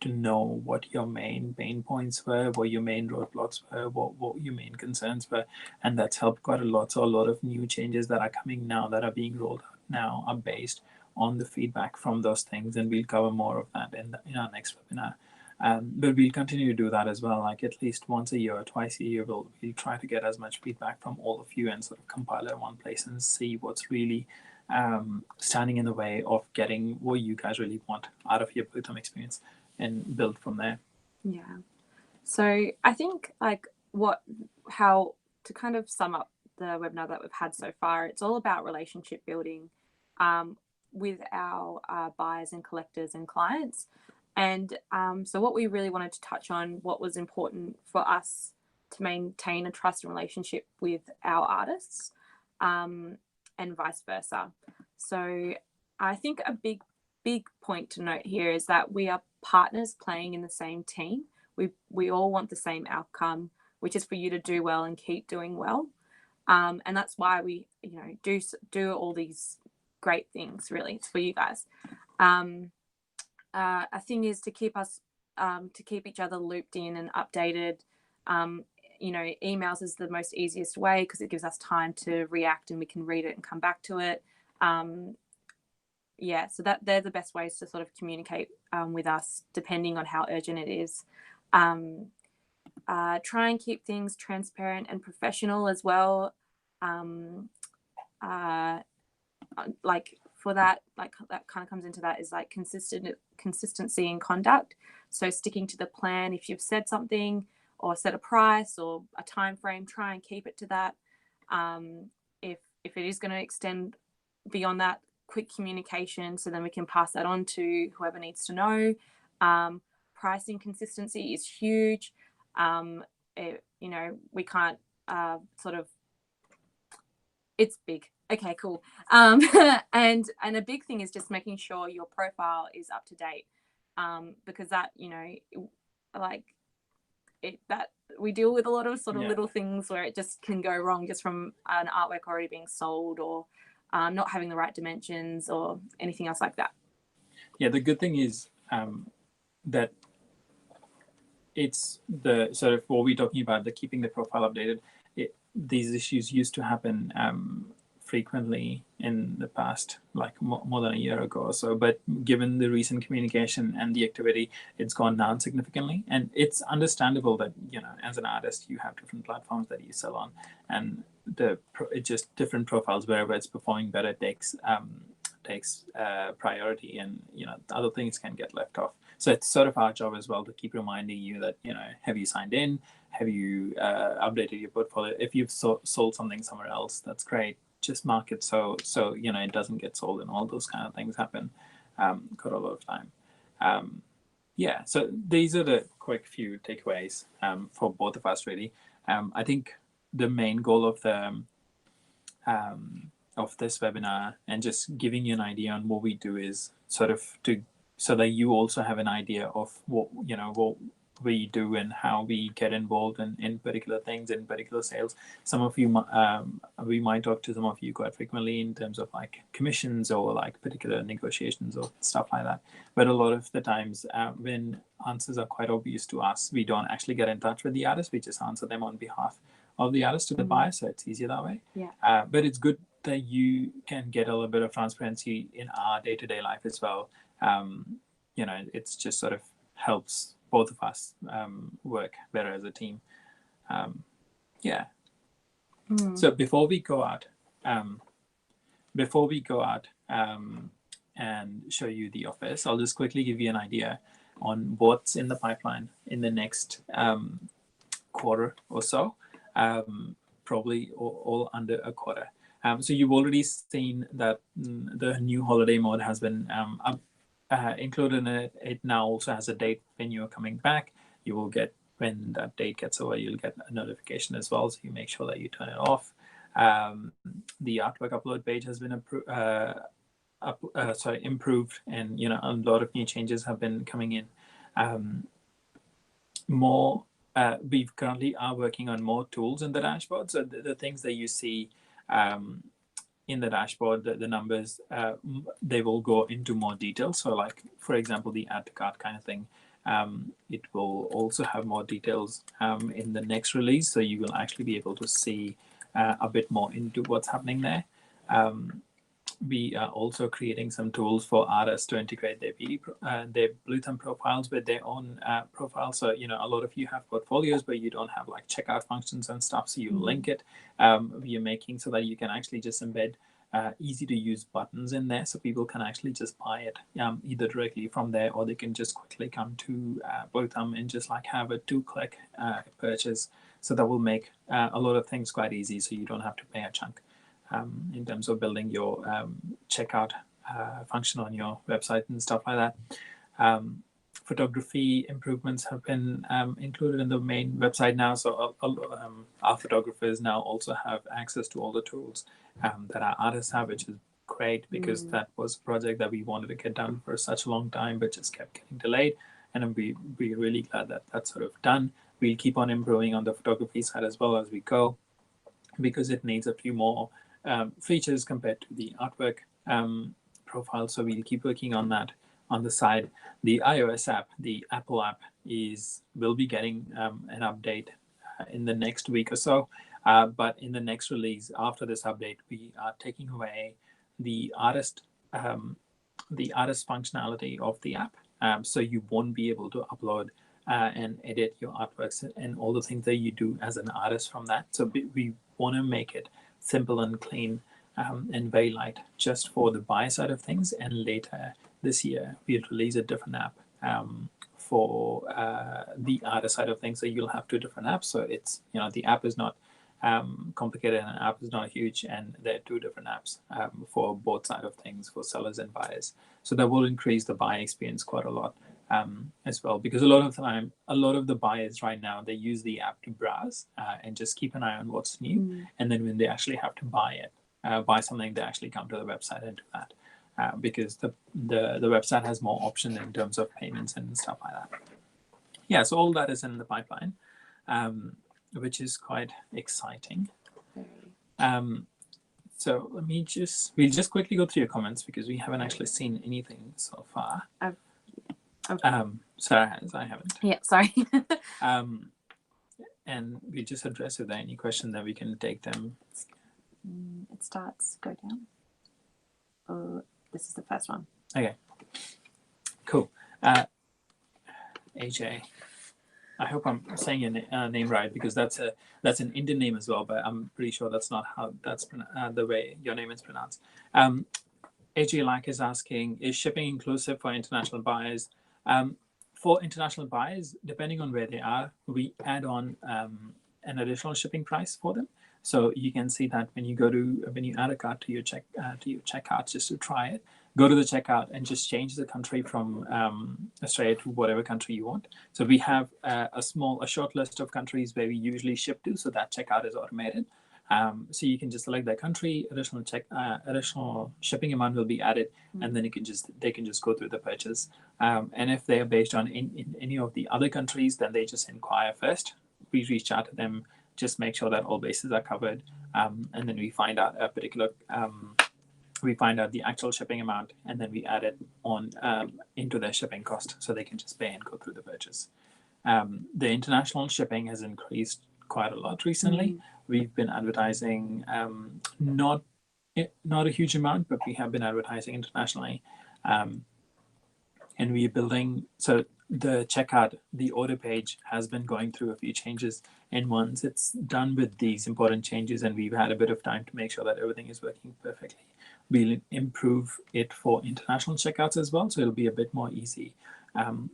to know what your main pain points were, what your main roadblocks were, what your main concerns were, and that's helped quite a lot. So a lot of new changes that are coming now, that are being rolled out now, are based on the feedback from those things, and we'll cover more of that in our next webinar. But we'll continue to do that as well, like at least once a year or twice a year. We'll try to get as much feedback from all of you and sort of compile it in one place and see what's really standing in the way of getting what you guys really want out of your Bluethumb experience, and build from there. Yeah. So I think how to kind of sum up the webinar that we've had so far, it's all about relationship building with our buyers and collectors and clients. And so what we really wanted to touch on, what was important for us to maintain a trust and relationship with our artists, and vice versa. So I think a big point to note here is that we are partners playing in the same team. We all want the same outcome, which is for you to do well and keep doing well. And that's why we do all these great things. Really, it's for you guys. A thing is to keep us to keep each other looped in and updated. Emails is the most easiest way because it gives us time to react and we can read it and come back to it. So that they're the best ways to sort of communicate with us, depending on how urgent it is. Try and keep things transparent and professional as well. For that, that kind of comes into that is like consistency in conduct. So sticking to the plan. If you've said something or set a price or a time frame, try and keep it to that. If it is going to extend beyond that, quick communication, so then we can pass that on to whoever needs to know. Pricing consistency is huge. We can't it's big. Okay, cool. And a big thing is just making sure your profile is up to date, because that that we deal with a lot of sort of little things where it just can go wrong just from an artwork already being sold, or not having the right dimensions or anything else like that. Yeah, the good thing is that it's the sort of what we're talking about, the keeping the profile updated. These issues used to happen frequently in the past, like more than a year ago or so. But given the recent communication and the activity, it's gone down significantly. And it's understandable that, you know, as an artist, you have different platforms that you sell on, and it's just different profiles. Wherever it's performing better takes priority, and, you know, other things can get left off. So it's sort of our job as well to keep reminding you that, you know, have you signed in? Have you updated your portfolio? If you've sold something somewhere else, that's great. Just mark it so you know it doesn't get sold, and all those kind of things happen quite a lot of time. Yeah, so these are the quick few takeaways for both of us, really. I think the main goal of this webinar, and just giving you an idea on what we do, is sort of so that you also have an idea of what we do and how we get involved in particular things, in particular sales. Some of you, we might talk to some of you quite frequently in terms of like commissions or like particular negotiations or stuff like that. But a lot of the times when answers are quite obvious to us, we don't actually get in touch with the artist. We just answer them on behalf of the artist to the buyer, so it's easier that way. Yeah. But it's good that you can get a little bit of transparency in our day-to-day life as well. You know, it's just sort of helps both of us work better as a team. Yeah. So before we go out and show you the office, I'll just quickly give you an idea on what's in the pipeline in the next quarter or so, probably all under a quarter. So you've already seen that the new holiday mode has been included in it. It now also has a date when you're coming back. You will get, when that date gets over, you'll get a notification as well, so you make sure that you turn it off. The artwork upload page has been improved, and, you know, a lot of new changes have been coming in. We currently are working on more tools in the dashboard. So the things that you see in the dashboard, the numbers, they will go into more detail. So like, for example, the add to cart kind of thing, it will also have more details in the next release. So you will actually be able to see a bit more into what's happening there. We are also creating some tools for artists to integrate their Bluethumb profiles with their own profile. So, you know, a lot of you have portfolios, but you don't have like checkout functions and stuff. So you link it. We are making so that you can actually just embed easy to use buttons in there, so people can actually just buy it either directly from there, or they can just quickly come to Bluethumb and just like have a 2-click purchase. So that will make a lot of things quite easy, so you don't have to pay a chunk in terms of building your checkout function on your website and stuff like that. Photography improvements have been included in the main website now, so our photographers now also have access to all the tools that our artists have, which is great, because that was a project that we wanted to get done for such a long time, but just kept getting delayed. And we're really glad that that's sort of done. We'll keep on improving on the photography side as well as we go, because it needs a few more features compared to the artwork profile. So we'll keep working on that on the side. The iOS app, the Apple app, will be getting an update in the next week or so. But in the next release after this update, we are taking away the artist functionality of the app. So you won't be able to upload and edit your artworks and all the things that you do as an artist from that. So we want to make it simple and clean and very light just for the buy side of things. And later this year, we'll release a different app for the artist side of things. So you'll have 2 different apps. So it's, you know, the app is not complicated and the app is not huge, and there are 2 different apps for both sides of things, for sellers and buyers. So that will increase the buyer experience quite a lot as well, because a lot of the time, a lot of the buyers right now, they use the app to browse and just keep an eye on what's new. And then when they actually have to buy something, they actually come to the website and do that, because the website has more options in terms of payments and stuff like that. Yeah, so all that is in the pipeline, which is quite exciting. So we'll just quickly go through your comments because we haven't actually seen anything so far. Sarah has, I haven't. Yeah, sorry. And we just address if there are any questions that we can take them. It starts, go down. Oh, this is the first one. Okay, cool. AJ, I hope I'm saying your name right because that's an Indian name as well, but I'm pretty sure that's not how that's the way your name is pronounced. AJ Lack is asking, is shipping inclusive for international buyers? For international buyers, depending on where they are, we add on an additional shipping price for them. So you can see that when you add a cart to your checkout just to try it, go to the checkout and just change the country from Australia to whatever country you want. So we have a short list of countries where we usually ship to, so that checkout is automated. So you can just select that country, additional shipping amount will be added, and then they can just go through the purchase. And if they are based on in any of the other countries, then they just inquire first. We reach out to them, just make sure that all bases are covered, and then we find out a particular. We find out the actual shipping amount, and then we add it on into their shipping cost, so they can just pay and go through the purchase. The international shipping has increased quite a lot recently. We've been advertising, not a huge amount, but we have been advertising internationally, and we're building. So the checkout, the order page has been going through a few changes, and once it's done with these important changes, and we've had a bit of time to make sure that everything is working perfectly, we'll improve it for international checkouts as well. So it'll be a bit more easy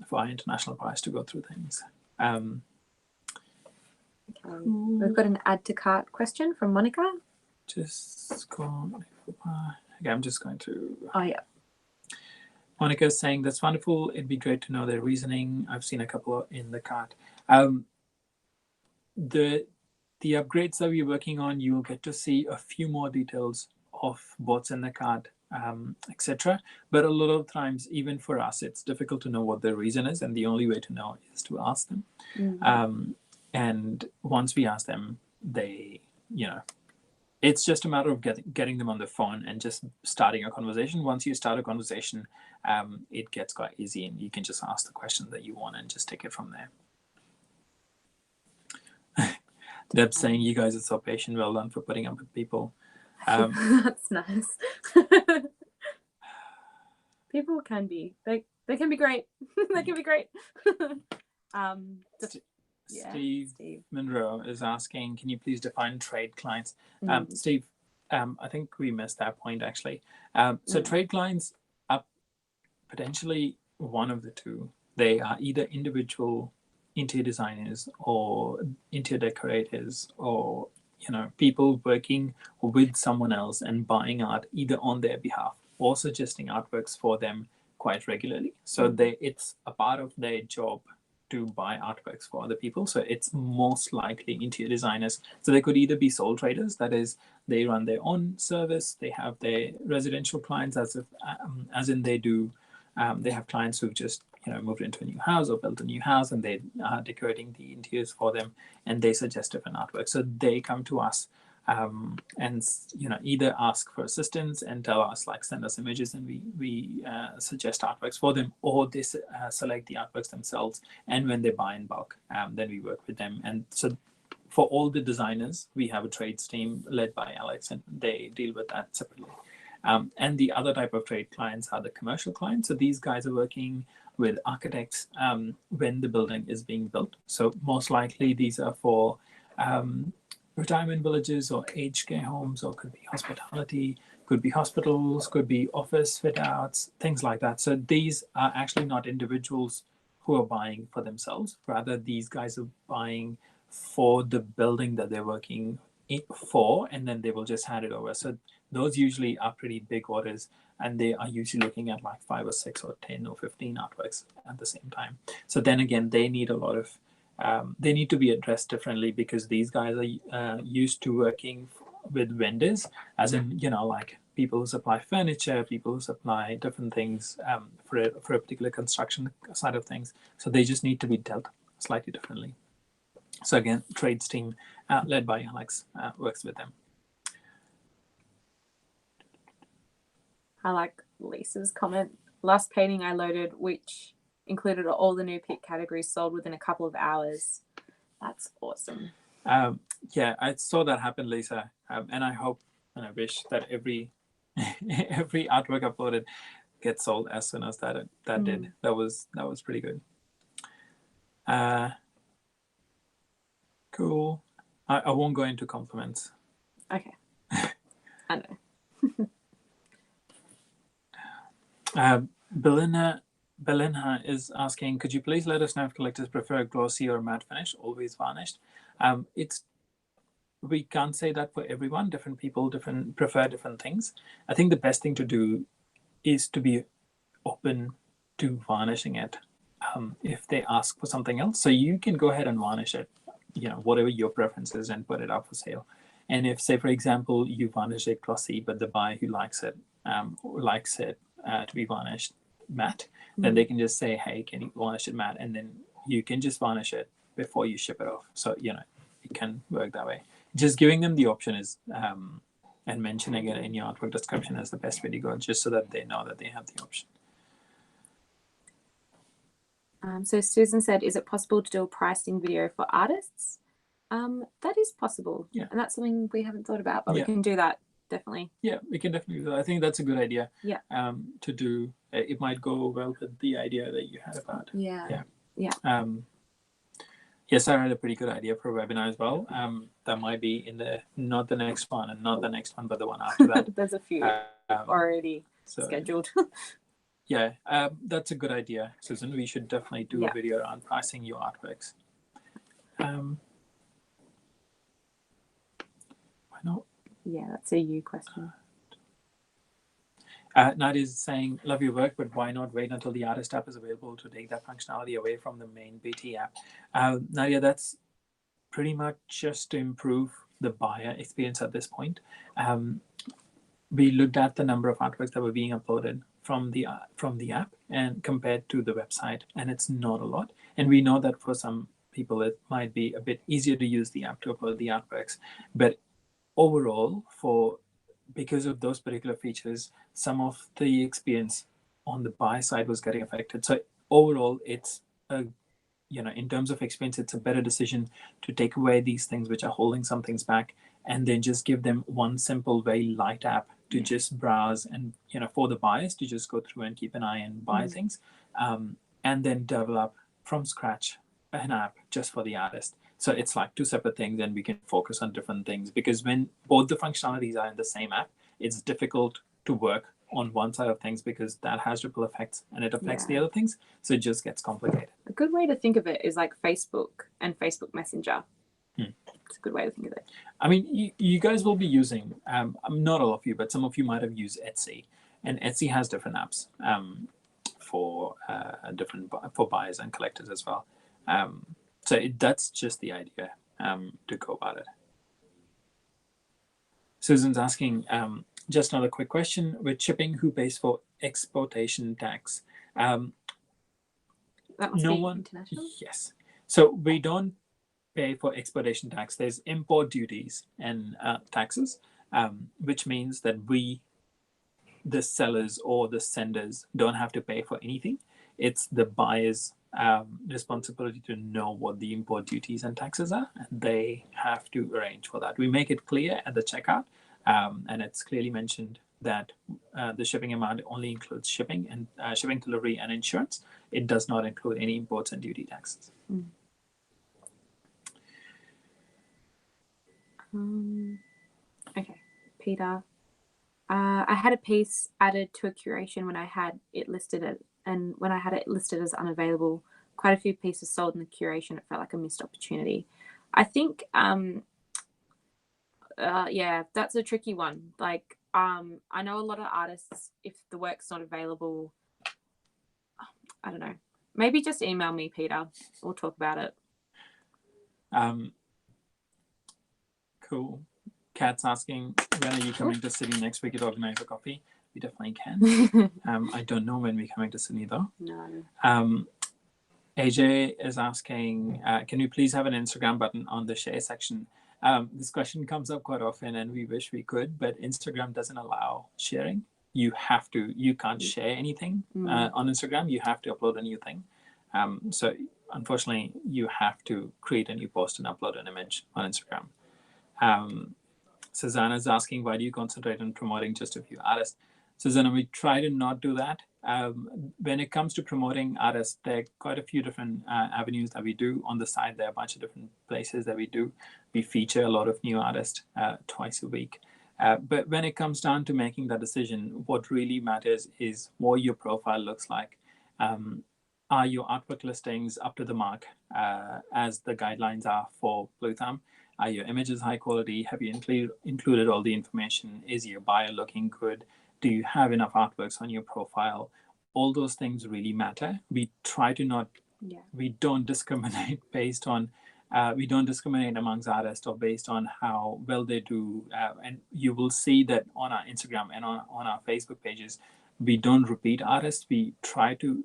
for our international buyers to go through things. Okay. We've got an add to cart question from Monica. Okay, I'm just going to. Oh yeah. Monica is saying that's wonderful. It'd be great to know their reasoning. I've seen a couple in the cart. The upgrades that we're working on, you will get to see a few more details of what's in the cart, etc. But a lot of times, even for us, it's difficult to know what the reason is, and the only way to know is to ask them. And once we ask them, they, it's just a matter of getting them on the phone and just starting a conversation. Once you start a conversation, it gets quite easy, and you can just ask the question that you want and just take it from there. Deb's saying, you guys are so patient. Well done for putting up with people. That's nice. People can be. They can be great. They can be great. Steve Monroe is asking, can you please define trade clients? Steve, I think we missed that point actually. So trade clients are potentially one of the two. They are either individual interior designers or interior decorators, or people working with someone else and buying art either on their behalf or suggesting artworks for them quite regularly. So it's a part of their job to buy artworks for other people. So it's most likely interior designers. So they could either be sole traders, that is, they run their own service, they have their residential clients, as in they have clients who've just moved into a new house or built a new house, and they are decorating the interiors for them, and they suggest different artwork. So they come to us and either ask for assistance and tell us, like, send us images, and we suggest artworks for them, or they select the artworks themselves. And when they buy in bulk, then we work with them. And so for all the designers, we have a trades team led by Alex, and they deal with that separately. And the other type of trade clients are the commercial clients. So these guys are working with architects when the building is being built. So most likely these are for retirement villages or aged care homes, or could be hospitality, could be hospitals, could be office fit outs, things like that. So these are actually not individuals who are buying for themselves. Rather, these guys are buying for the building that they're working for, and then they will just hand it over. So those usually are pretty big orders, and they are usually looking at like 5 or 6 or 10 or 15 artworks at the same time. So then again, they need a lot of they need to be addressed differently, because these guys are used to working with vendors, as in like people who supply furniture, people who supply different things for a particular construction side of things. So they just need to be dealt slightly differently. So again, trades team led by Alex works with them. I like Lisa's comment. Last painting I loaded, which included all the new pick categories, sold within a couple of hours. That's awesome. Yeah, I saw that happen, Lisa, and I hope and I wish that every every artwork uploaded gets sold as soon as that did. That was pretty good. Cool. I won't go into compliments. Okay. I know. Belinha is asking, could you please let us know if collectors prefer glossy or matte finish, always varnished? We can't say that for everyone. Different people prefer different things. I think the best thing to do is to be open to varnishing it if they ask for something else. So you can go ahead and varnish it, whatever your preference is, and put it up for sale. And if, say, for example, you varnish it glossy, but the buyer who likes it to be varnished matte, then they can just say, hey, can you varnish it matte? And then you can just varnish it before you ship it off. So, it can work that way. Just giving them the option is, and mentioning it in your artwork description is the best way to go, just so that they know that they have the option. So Susan said, is it possible to do a pricing video for artists? That is possible. Yeah. And that's something we haven't thought about, but we can do that, definitely. Yeah, we can definitely do that. I think that's a good idea. Yeah. To do. It might go well with the idea that you had about. Yeah. Yes, I had a pretty good idea for a webinar as well. That might be in not the next one, and not the next one, but the one after that. There's a few already scheduled. Yeah, that's a good idea, Susan. We should definitely do a video on pricing your artworks. Why not? Yeah, that's a you question. Nadia is saying, love your work, but why not wait until the artist app is available to take that functionality away from the main BT app? Nadia, that's pretty much just to improve the buyer experience at this point. We looked at the number of artworks that were being uploaded from the app and compared to the website, and it's not a lot. And we know that for some people it might be a bit easier to use the app to upload the artworks, but overall, because of those particular features, some of the experience on the buy side was getting affected. So overall, it's in terms of experience, it's a better decision to take away these things which are holding some things back, and then just give them one simple, very light app to just browse, and for the buyers to just go through and keep an eye and buy things, and then develop from scratch an app just for the artist. So it's like two separate things, and we can focus on different things, because when both the functionalities are in the same app, it's difficult to work on one side of things because that has ripple effects and it affects the other things. So it just gets complicated. A good way to think of it is like Facebook and Facebook Messenger. It's a good way to think of it. I mean, you guys will be using, not all of you, but some of you might have used Etsy, and Etsy has different apps for buyers and collectors as well. So that's just the idea to go about it. Susan's asking, just another quick question. With shipping, who pays for exportation tax? That must no be one. International? Yes. So we don't pay for exportation tax. There's import duties and taxes, which means that the sellers or the senders, don't have to pay for anything. It's the buyer's responsibility to know what the import duties and taxes are, and they have to arrange for that. We make it clear at the checkout, and it's clearly mentioned that the shipping amount only includes shipping and shipping, delivery, and insurance. It does not include any imports and duty taxes. Okay, Peter. I had a piece added to a curation when I had it listed as unavailable. Quite a few pieces sold in the curation. It felt like a missed opportunity. I think, that's a tricky one. Like, I know a lot of artists, if the work's not available, I don't know. Maybe just email me, Peter. We'll talk about it. Cool. Kat's asking, when are you coming to Sydney next week to organize a coffee? We definitely can. I don't know when we're coming to Sydney though. No. AJ is asking, can we please have an Instagram button on the share section? This question comes up quite often, and we wish we could, but Instagram doesn't allow sharing you can't share anything on Instagram. You have to upload a new thing. So unfortunately, you have to create a new post and upload an image on Instagram. Susanna's asking, why do you concentrate on promoting just a few artists? Susanna, we try to not do that. When it comes to promoting artists, there are quite a few different avenues that we do on the side. There are a bunch of different places that we do. We feature a lot of new artists twice a week. But when it comes down to making that decision, what really matters is what your profile looks like. Are your artwork listings up to the mark as the guidelines are for Bluethumb? Are your images high quality? Have you included all the information? Is your bio looking good? Do you have enough artworks on your profile? All those things really matter. We try to not, we don't discriminate based on, we don't discriminate amongst artists or based on how well they do. And you will see that on our Instagram and on our Facebook pages, we don't repeat artists. We try to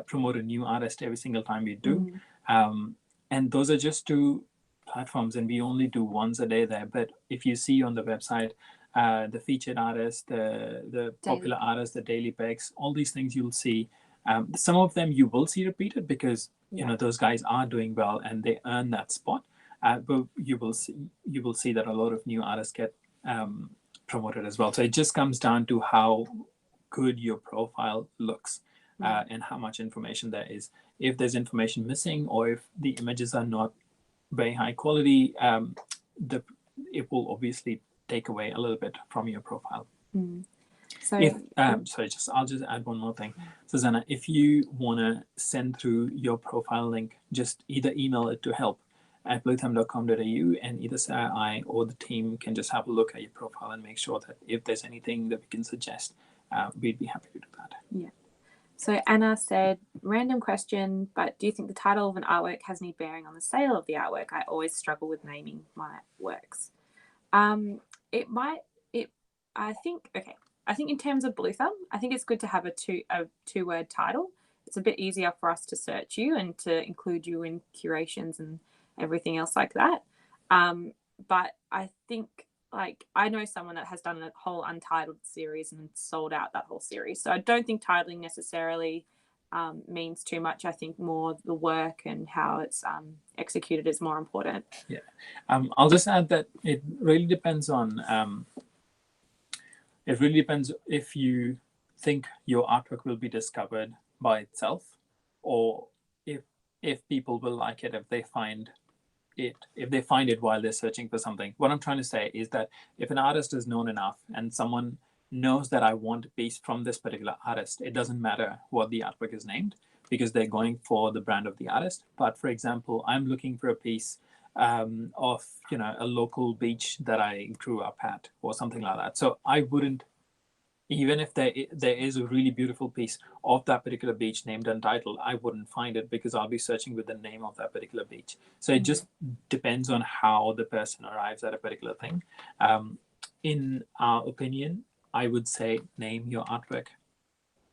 promote a new artist every single time we do. And those are just two platforms, and we only do once a day there. But if you see on the website, the featured artists, the popular artists, the daily picks, all these things you'll see. Some of them you will see repeated because you know those guys are doing well and they earn that spot. But you will see that a lot of new artists get promoted as well. So it just comes down to how good your profile looks and how much information there is. If there's information missing or if the images are not very high quality, it will obviously take away a little bit from your profile. So I'll just add one more thing. Susanna, if you want to send through your profile link, just either email it to help@bluethumb.com.au, and either Sarah, I, or the team can just have a look at your profile and make sure that if there's anything that we can suggest, we'd be happy to do that. Yeah. So Anna said, random question, but do you think the title of an artwork has any bearing on the sale of the artwork? I always struggle with naming my works. It might. I think in terms of Bluethumb, I think it's good to have a two-word title. It's a bit easier for us to search you and to include you in curations and everything else like that. But I think, like, I know someone that has done a whole Untitled series and sold out that whole series. So I don't think titling necessarily means too much. I think more the work and how it's executed is more important. Yeah. I'll just add that it really depends on if you think your artwork will be discovered by itself, or if people will like it if they find it while they're searching for something. What I'm trying to say is that if an artist is known enough and someone knows that I want a piece from this particular artist, it doesn't matter what the artwork is named because they're going for the brand of the artist. But for example, I'm looking for a piece of a local beach that I grew up at or something like that. So I wouldn't, even if there is a really beautiful piece of that particular beach named Untitled, I wouldn't find it because I'll be searching with the name of that particular beach. So it just depends on how the person arrives at a particular thing. In our opinion, I would say name your artwork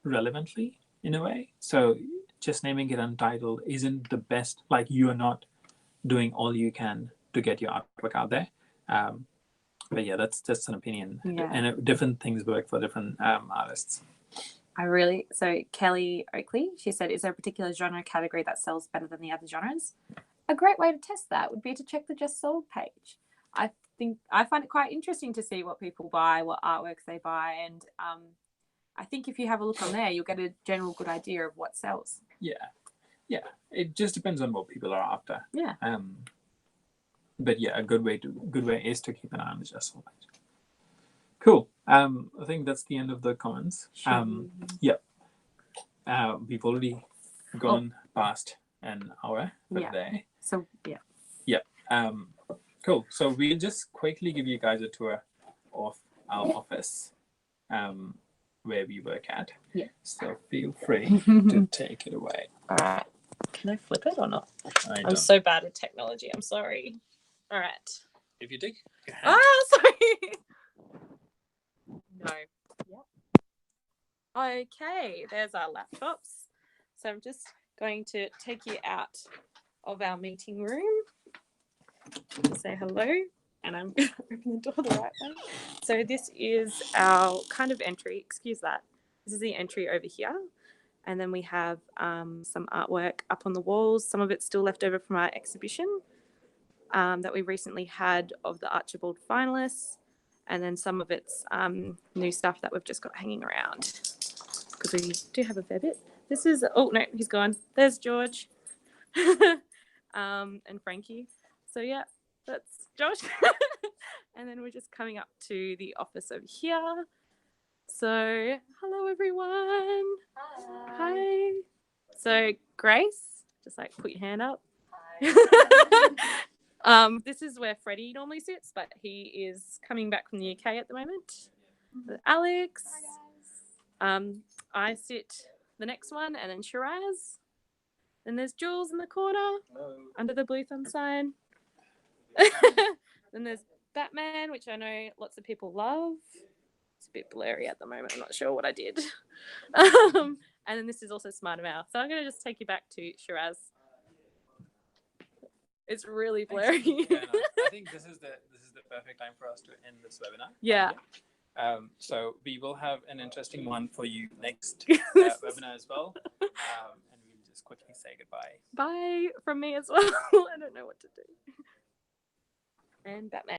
relevantly in a way. So just naming it Untitled isn't the best. Like, you are not doing all you can to get your artwork out there. But yeah, that's just an opinion. Yeah. And different things work for different artists. So Kelly Oakley, she said, is there a particular genre category that sells better than the other genres? A great way to test that would be to check the Just Sold page. I find it quite interesting to see what people buy, what artworks they buy, and I think if you have a look on there, you'll get a general good idea of what sells. Yeah, it just depends on what people are after. Yeah. But yeah, a good way is to keep an eye on the Just Sold page. Cool. I think that's the end of the comments. Yeah. We've already gone past an hour for today. So yeah. Yeah. Cool. So we'll just quickly give you guys a tour of our office, where we work at. Yeah. So feel free to take it away. All right. Can I flip it or not? I'm so bad with technology. I'm sorry. All right. If you dig. Sorry. No. Yep. Okay. There's our laptops. So I'm just going to take you out of our meeting room. Say hello. and I'm going to open the door the right way. So this is our kind of entry. Excuse that. This is the entry over here. And then we have some artwork up on the walls. Some of it's still left over from our exhibition that we recently had of the Archibald finalists. And then some of it's new stuff that we've just got hanging around because we do have a fair bit. This is, oh no, he's gone. There's George and Frankie. So yeah, that's Josh. And then we're just coming up to the office over here. So hello everyone. Hi. So Grace, just like put your hand up. This is where Freddie normally sits, but he is coming back from the UK at the moment. With Alex. Hi guys. I sit the next one, and then Shiraz. Then there's Jules in the corner. Hello. Under the Bluethumb sign. Then there's Batman, which I know lots of people love. It's a bit blurry at the moment. I'm not sure what I did. And then this is also Smarter Mouth. So I'm going to just take you back to Shiraz. It's really blurry. Yeah, no, I think this is the perfect time for us to end this webinar. Yeah. So we will have an interesting one for you next webinar as well. And we'll just quickly say goodbye. Bye from me as well. I don't know what to do. And Batman.